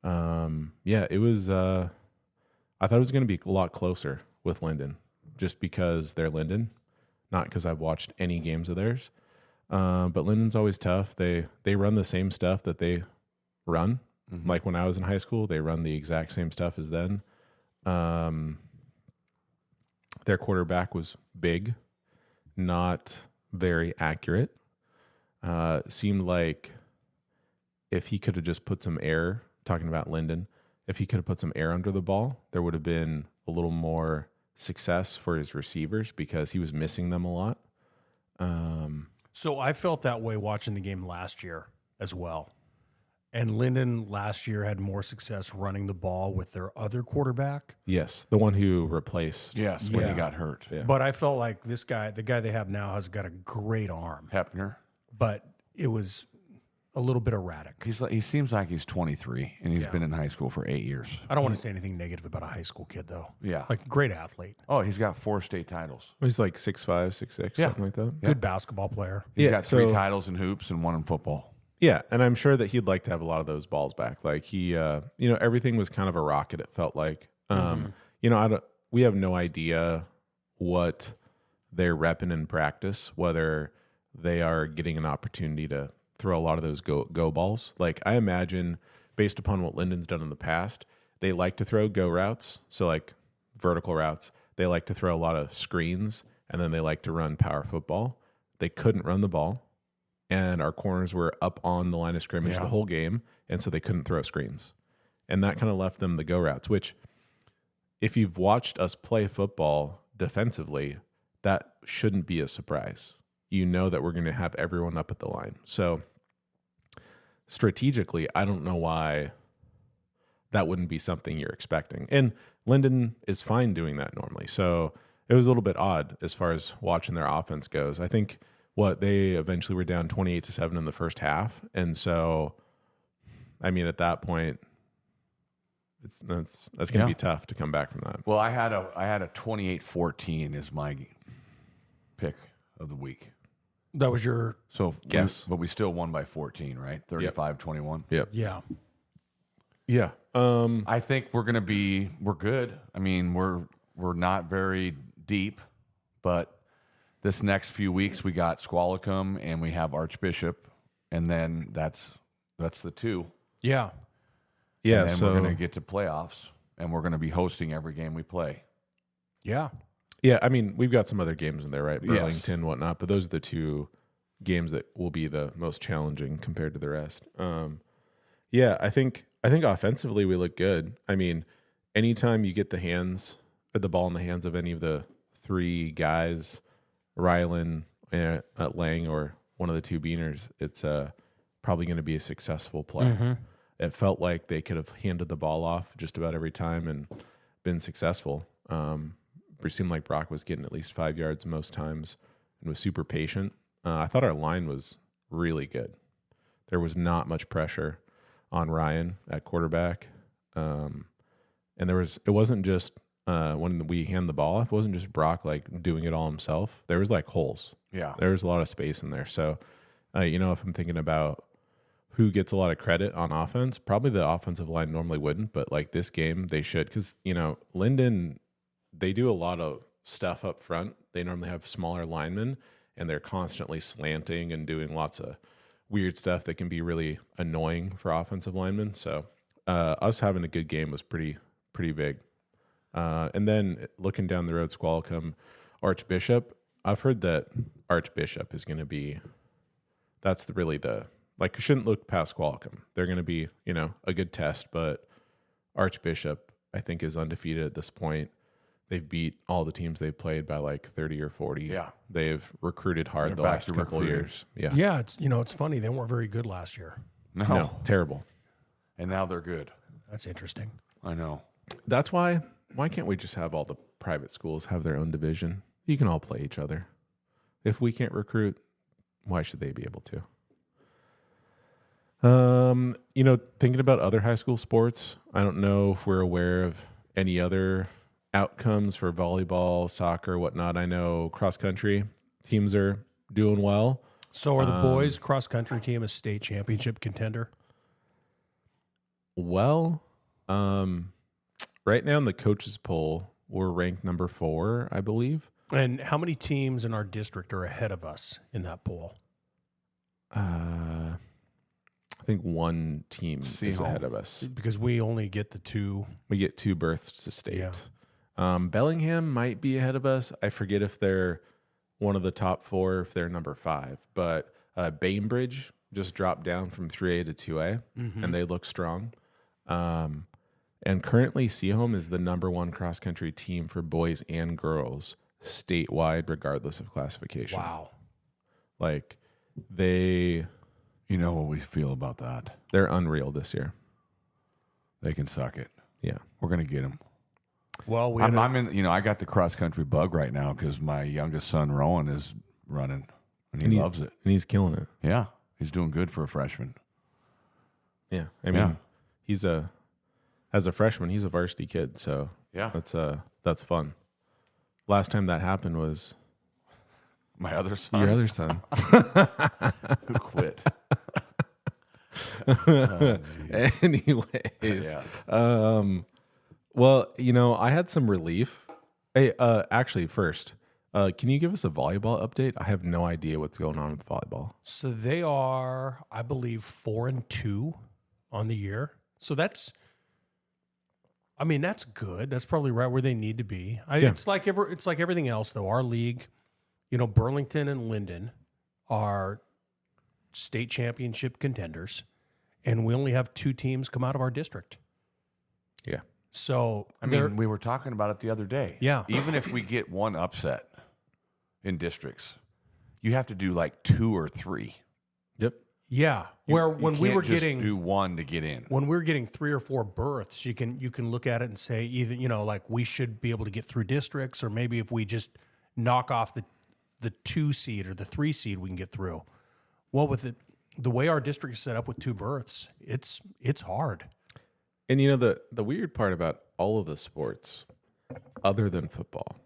Yeah, it was. I thought it was going to be a lot closer with Linden, just because they're Linden, not because I've watched any games of theirs. But Linden's always tough. They run the same stuff that they run. Mm-hmm. Like when I was in high school, they run the exact same stuff as then. Their quarterback was big, not very accurate. Seemed like if he could have just put some air, talking about Linden, if he could have put some air under the ball, there would have been a little more success for his receivers because he was missing them a lot. So I felt that way watching the game last year as well. And Linden last year had more success running the ball with their other quarterback. Yes, the one who replaced. Yes, when he Yeah. got hurt. Yeah. But I felt like this guy, the guy they have now, has got a great arm. Hepner. But it was a little bit erratic. He seems like he's 23 and he's been in high school for 8 years. I don't want to say anything negative about a high school kid, though. Yeah. Like, great athlete. Oh, he's got 4 state titles. He's like 6'5", 6'6", Yeah. something like that. Good basketball player. He's Yeah, got 3 so- titles in hoops and 1 in football. Yeah, and I'm sure that he'd like to have a lot of those balls back. Like he, everything was kind of a rocket. It felt like, we have no idea what they're repping in practice, whether they are getting an opportunity to throw a lot of those go balls. Like I imagine, based upon what Linden's done in the past, they like to throw go routes, so like vertical routes. They like to throw a lot of screens, and then they like to run power football. They couldn't run the ball. And our corners were up on the line of scrimmage the whole game, and so they couldn't throw screens. And that kind of left them the go routes, which if you've watched us play football defensively, that shouldn't be a surprise. You know that we're going to have everyone up at the line. So strategically, I don't know why that wouldn't be something you're expecting. And Linden is fine doing that normally. So it was a little bit odd as far as watching their offense goes. I think they eventually were down 28-7 in the first half. And so, I mean, at that point, that's going to be tough to come back from that. Well, I had a 28-14 as my pick of the week. That was your, So Yes. but we still won by 14, right? 35-21. Yep. yeah. Yeah. I think we're good. I mean, we're not very deep, but this next few weeks we got Squalicum and we have Archbishop, and then that's the 2. Yeah. Yeah. And then So we're going to get to playoffs, and we're going to be hosting every game we play. Yeah. yeah, I mean, we've got some other games in there, right? Yes. Burlington, whatnot, but those are the 2 games that will be the most challenging compared to the rest. Yeah, I think offensively we look good. I mean, anytime you get the ball in the hands of any of the 3 guys, Rylan, Lang, or one of the 2 Beaners, it's probably going to be a successful play. It felt like they could have handed the ball off just about every time and been successful. It seemed like Brock was getting at least 5 yards most times and was super patient. I thought our line was really good. There was not much pressure on Ryan at quarterback. And it wasn't just when we hand the ball off, it wasn't just Brock like doing it all himself. There was like holes. Yeah. There was a lot of space in there. So, if I'm thinking about who gets a lot of credit on offense, probably the offensive line normally wouldn't, but like this game they should, because Linden, they do a lot of stuff up front. They normally have smaller linemen, and they're constantly slanting and doing lots of weird stuff that can be really annoying for offensive linemen. So us having a good game was pretty big. And then looking down the road, Squalicum, Archbishop. I've heard that Archbishop is going to be, shouldn't look past Squalicum. They're going to be, a good test, but Archbishop, I think, is undefeated at this point. They've beat all the teams they've played by like 30 or 40. Yeah. They've recruited hard They're the back last to couple of recruiting. years. Yeah. Yeah. It's funny. They weren't very good last year. No, terrible. And now they're good. That's interesting. I know. That's why can't we just have all the private schools have their own division? You can all play each other. If we can't recruit, why should they be able to? Thinking about other high school sports, I don't know if we're aware of any other outcomes for volleyball, soccer, whatnot. I know cross country teams are doing well. So are the boys cross country team a state championship contender? Well, right now in the coaches poll, we're ranked number 4, I believe. And how many teams in our district are ahead of us in that poll? I think one team is Seahawks. ahead of us. Because we only get the 2. We get 2 berths to state. Yeah. Bellingham might be ahead of us. I forget if they're one of the top 4, if they're number 5. But Bainbridge just dropped down from 3A to 2A, and they look strong. And currently, Seaholm is the number 1 cross-country team for boys and girls statewide, regardless of classification. Wow. Like, they... You know what we feel about that. They're unreal this year. They can suck it. Yeah. We're going to get them. Well, I'm in, I got the cross country bug right now because my youngest son, Rowan, is running and he loves it. And he's killing it. Yeah. He's doing good for a freshman. Yeah. I mean, as a freshman, he's a varsity kid. So Yeah. that's fun. Last time that happened was My other son. your other son. Who quit. Anyways. Yes. Well, I had some relief. Hey, actually, first, can you give us a volleyball update? I have no idea what's going on with volleyball. So they are, I believe, 4-2 on the year. So that's good. That's probably right where they need to be. It's like everything else, though. Our league, Burlington and Linden are state championship contenders, and we only have 2 teams come out of our district. Yeah. So I mean, we were talking about it the other day. Yeah. Even if we get one upset in districts, you have to do like 2 or 3. Yep. yeah, where when we can't were just getting do 1 to get in. when we were getting 3 or 4 berths, you can look at it and say either like we should be able to get through districts, or maybe if we just knock off the 2 seed or the 3 seed, we can get through. Well, with the way our district is set up with 2 berths, it's hard. And the weird part about all of the sports, other than football,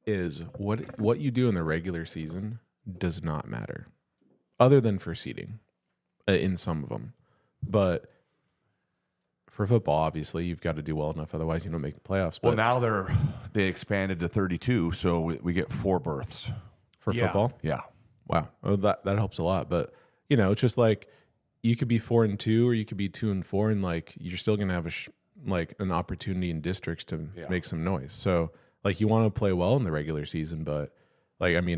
is what you do in the regular season does not matter, other than for seeding, in some of them. But for football, obviously, you've got to do well enough, otherwise you don't make the playoffs. But Well, now they expanded to 32, so we get 4 berths. for Yeah. football, Yeah. wow, well, that helps a lot. But it's just like you could be 4-2, or you could be 2-4, and like you're still gonna have an opportunity in districts to make some noise. So like you want to play well in the regular season, but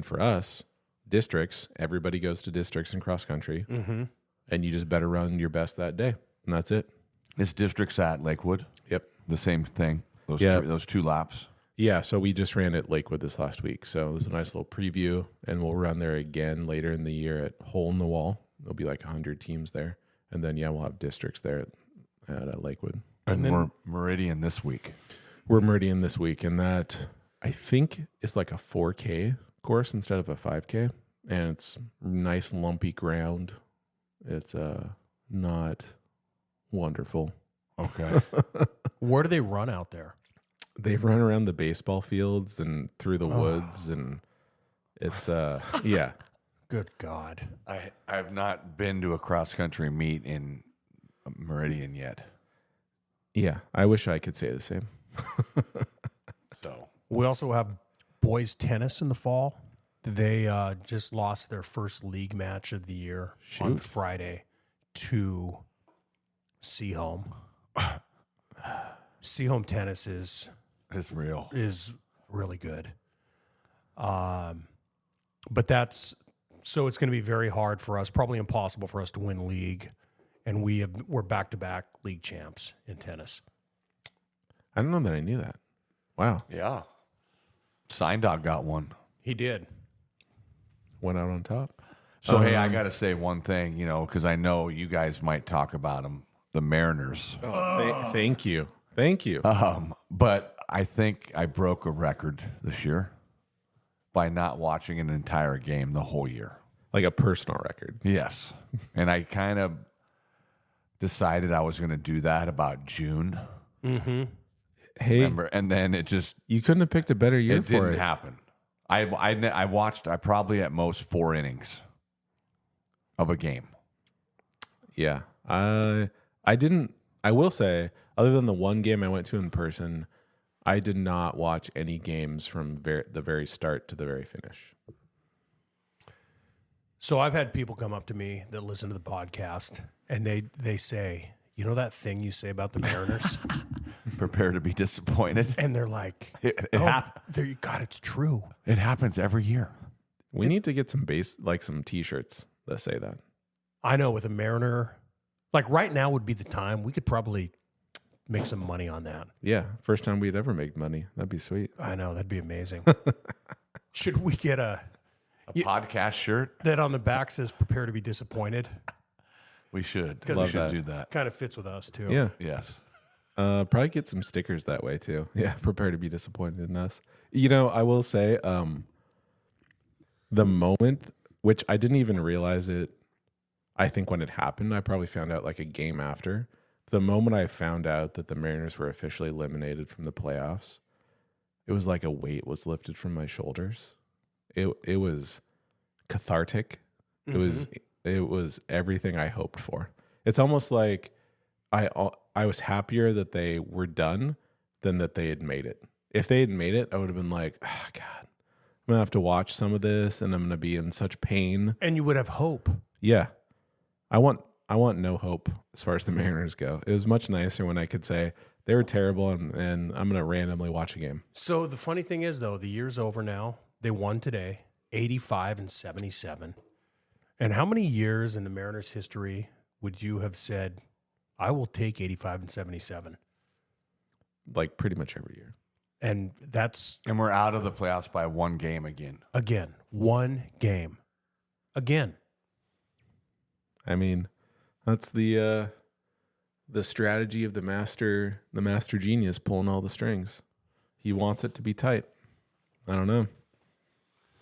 for us, districts, everybody goes to districts in cross country, and you just better run your best that day, and that's it. This district's at Lakewood. Yep. The same thing. Yeah. Those 2 laps. Yeah, so we just ran at Lakewood this last week. So it was a nice little preview, and we'll run there again later in the year at Hole in the Wall. There'll be like 100 teams there. And then, we'll have districts there at Lakewood. And then- we're Meridian this week. We're Meridian this week, and that, I think, is like a 4K course instead of a 5K. And it's nice, lumpy ground. It's not wonderful. Okay. Where do they run out there? They run around the baseball fields and through the woods, and it's yeah. Good God. I have not been to a cross country meet in Meridian yet. Yeah, I wish I could say the same. So We also have boys tennis in the fall. They just lost their first league match of the year on Friday to Seaholm. Seaholm tennis is it's real. really good. But so it's going to be very hard for us, probably impossible for us to win league. And we're back-to-back league champs in tennis. I don't know that I knew that. Wow. Yeah. Sign Dog got one. He did. Went out on top. So, hey, I got to say one thing, because I know you guys might talk about them, the Mariners. Thank you. Thank you. But I think I broke a record this year by not watching an entire game the whole year. Like a personal record. Yes. And I kind of decided I was going to do that about June. Hey, Remember? And then it just you couldn't have picked a better year it for didn't it. happen. I watched probably at most 4 innings of a game. Yeah. I I will say, other than the one game I went to in person, I did not watch any games from the very start to the very finish. So I've had people come up to me that listen to the podcast, and they say, you know that thing you say about the Mariners? Prepare to be disappointed. And they're like, God, it's true. It happens every year. We need to get some some T-shirts that say that. I know with a Mariner, like right now would be the time. We could probably make some money on that. Yeah, first time we'd ever make money. That'd be sweet. I know, that'd be amazing. Should we get a podcast shirt? that on the back says prepare to be disappointed? We should. Love We should that. do that. Kind of fits with us too. Yeah. Yes. Probably get some stickers that way too. Yeah, prepare to be disappointed in us. You know, I will say, the moment, which I didn't even realize it, I think when it happened, I probably found out like a game after. The moment I found out that the Mariners were officially eliminated from the playoffs, it was like a weight was lifted from my shoulders. It was cathartic. Mm-hmm. It was everything I hoped for. It's almost like I was happier that they were done than that they had made it. If they had made it, I would have been like, oh, God, I'm going to have to watch some of this and I'm going to be in such pain. And you would have hope. Yeah. I want no hope as far as the Mariners go. It was much nicer when I could say they were terrible and I'm going to randomly watch a game. So the funny thing is, though, the year's over now. They won today, 85-77. And how many years in the Mariners' history would you have said, I will take 85-77? Like pretty much every year. And that's, And we're out of the playoffs by one game again. again, one game. Again. I mean, that's the strategy of the master genius pulling all the strings. He wants it to be tight. I don't know.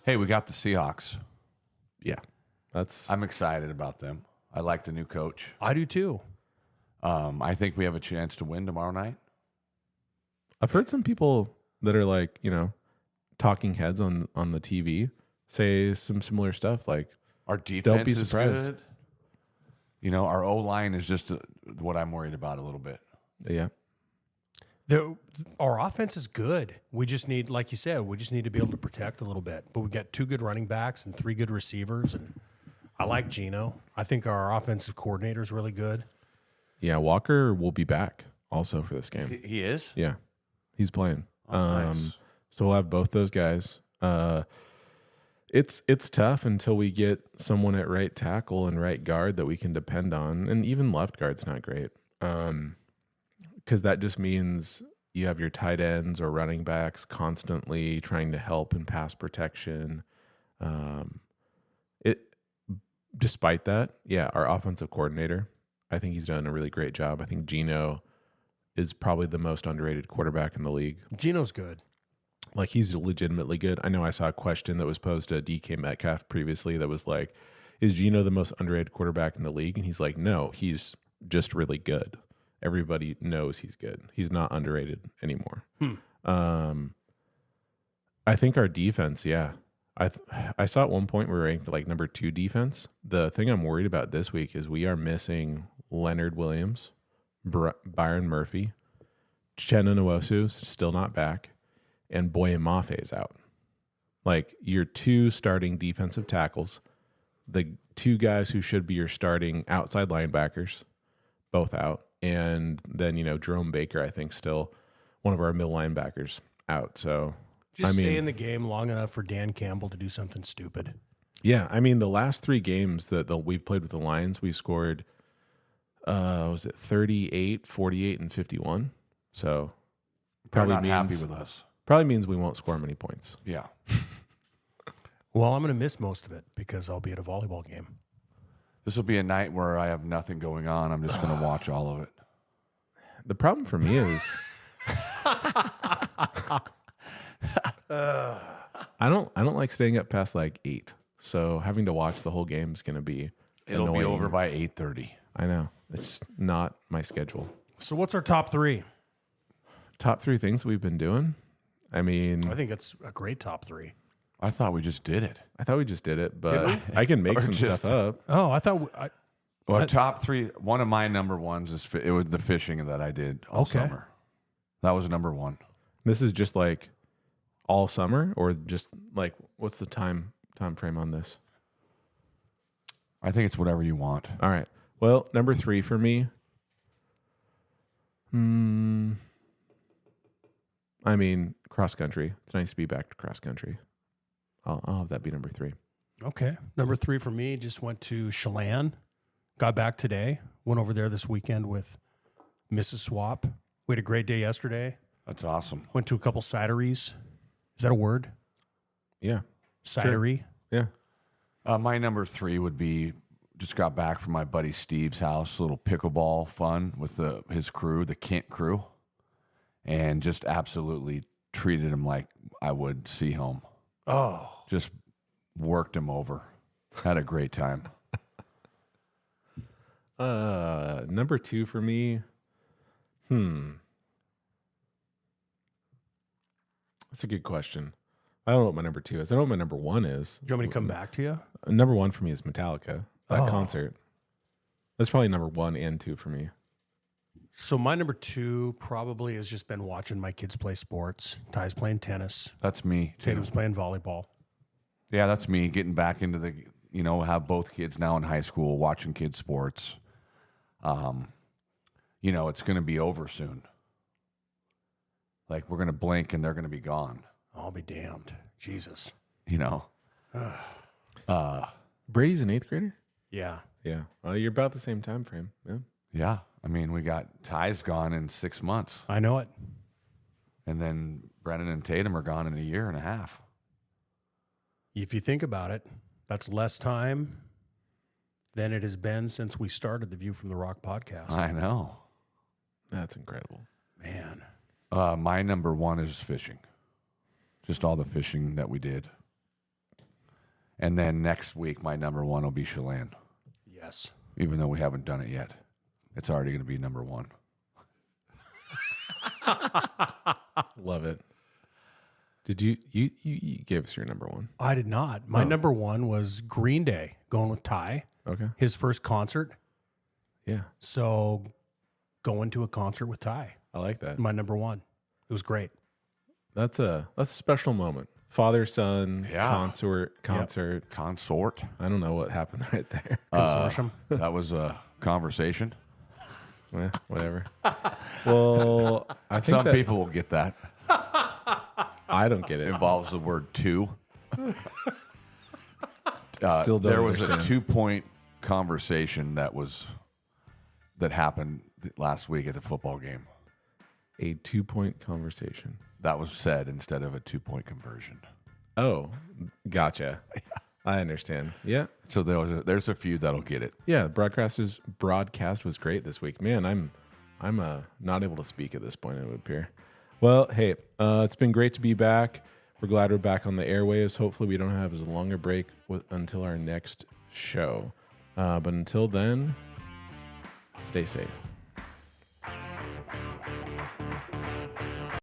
Hey, we got the Seahawks. Yeah. I'm excited about them. I like the new coach. I do too. I think we have a chance to win tomorrow night. I've heard some people that are like, talking heads on the TV say some similar stuff like, Our defense don't be is surprised. good. Our O-line is just what I'm worried about a little bit. Yeah. Our offense is good. We just need, like you said, to be able to protect a little bit. But we've got 2 good running backs and 3 good receivers. And I like Gino. I think our offensive coordinator is really good. Yeah, Walker will be back also for this game. He is? Yeah. He's playing. Nice. So we'll have both those guys. It's tough until we get someone at right tackle and right guard that we can depend on. And even left guard's not great. Because that just means you have your tight ends or running backs constantly trying to help in pass protection. Despite that, yeah, our offensive coordinator, I think he's done a really great job. I think Gino is probably the most underrated quarterback in the league. Gino's good. Like, he's legitimately good. I know I saw a question that was posed to DK Metcalf previously that was like, is Gino the most underrated quarterback in the league? And he's like, no, he's just really good. Everybody knows he's good. He's not underrated anymore. I think our defense, yeah. I saw at one point we were ranked like number 2 defense. The thing I'm worried about this week is we are missing Leonard Williams, Byron Murphy, Uchenna Nwosu's still not back, and Boye Mafe is out. Like, your 2 starting defensive tackles, the 2 guys who should be your starting outside linebackers, both out. And then, Jerome Baker, I think, still one of our middle linebackers out. So, Stay in the game long enough for Dan Campbell to do something stupid. Yeah, the last 3 games that we've played with the Lions, we scored, was it 38, 48, and 51? So, They're not happy with us. Probably means we won't score many points. Yeah. Well, I'm going to miss most of it because I'll be at a volleyball game. This will be a night where I have nothing going on. I'm just going to watch all of it. The problem for me is I don't like staying up past like 8. So having to watch the whole game is going to be It'll annoying. be over by 8:30. I know. It's not my schedule. So what's our top 3? Top 3 things we've been doing? I think it's a great top 3. I thought we just did it. I thought we just did it, but I can make Or some just- stuff up. Oh, I thought Well, top three. One of my number ones is it was the fishing that I did all Okay. summer. That was number one. This is just like all summer, or just like what's the time frame on this? I think it's whatever you want. All right. Well, number 3 for me. I mean, cross country. It's nice to be back to cross country. I'll have that be number 3. Okay. Number 3 for me, just went to Chelan. Got back today. Went over there this weekend with Mrs. Swap. We had a great day yesterday. That's awesome. Went to a couple cideries. Is that a word? Yeah. Cidery. Yeah. My number 3 would be just got back from my buddy Steve's house, a little pickleball fun with his crew, the Kent crew, and just absolutely treated him like I would see home. Oh. Just worked him over. Had a great time. Number 2 for me. That's a good question. I don't know what my number 2 is. I know what my number 1 is. Do you want me to come back to you? Number 1 for me is Metallica. That Oh. concert. That's probably number 1 and 2 for me. So my number 2 probably has just been watching my kids play sports. Ty's playing tennis. That's me, too. Tatum's playing volleyball. Yeah, that's me getting back into have both kids now in high school, watching kids sports. It's going to be over soon. Like, we're going to blink and they're going to be gone, I'll be damned. Jesus. Brady's an 8th grader? Yeah. Yeah. You're about the same time frame. Yeah. Yeah. I mean, we got Ty's gone in 6 months, I know it. and then Brennan and Tatum are gone in a year and a half. If you think about it, that's less time than it has been since we started the View from the Rock podcast. I know. That's incredible. Man. My number 1 is fishing. Just all the fishing that we did. And then next week, my number 1 will be Chelan. Yes. Even though we haven't done it yet. It's already going to be number 1. Love it. Did you gave us your number 1? I did not. My Oh. number 1 was Green Day, going with Ty, Okay. his first concert. Yeah. So going to a concert with Ty, I like that. my number 1. It was great. That's a special moment. Father son Yeah. concert. Consort. I don't know what happened right there. Consortium. That was a conversation. Yeah, whatever. Well, I think Some that- people will get that. I don't get It it. involves the word two. Still don't there was understand. a 2-point conversation that happened last week at the football game. A 2-point conversation. That was said instead of a 2-point conversion. Oh, gotcha. I understand. Yeah. So there's a few that'll get it. Yeah, broadcast was great this week. Man, I'm not able to speak at this point, it would appear. Well, hey, it's been great to be back. We're glad we're back on the airwaves. Hopefully we don't have as long a break until our next show. But until then, stay safe.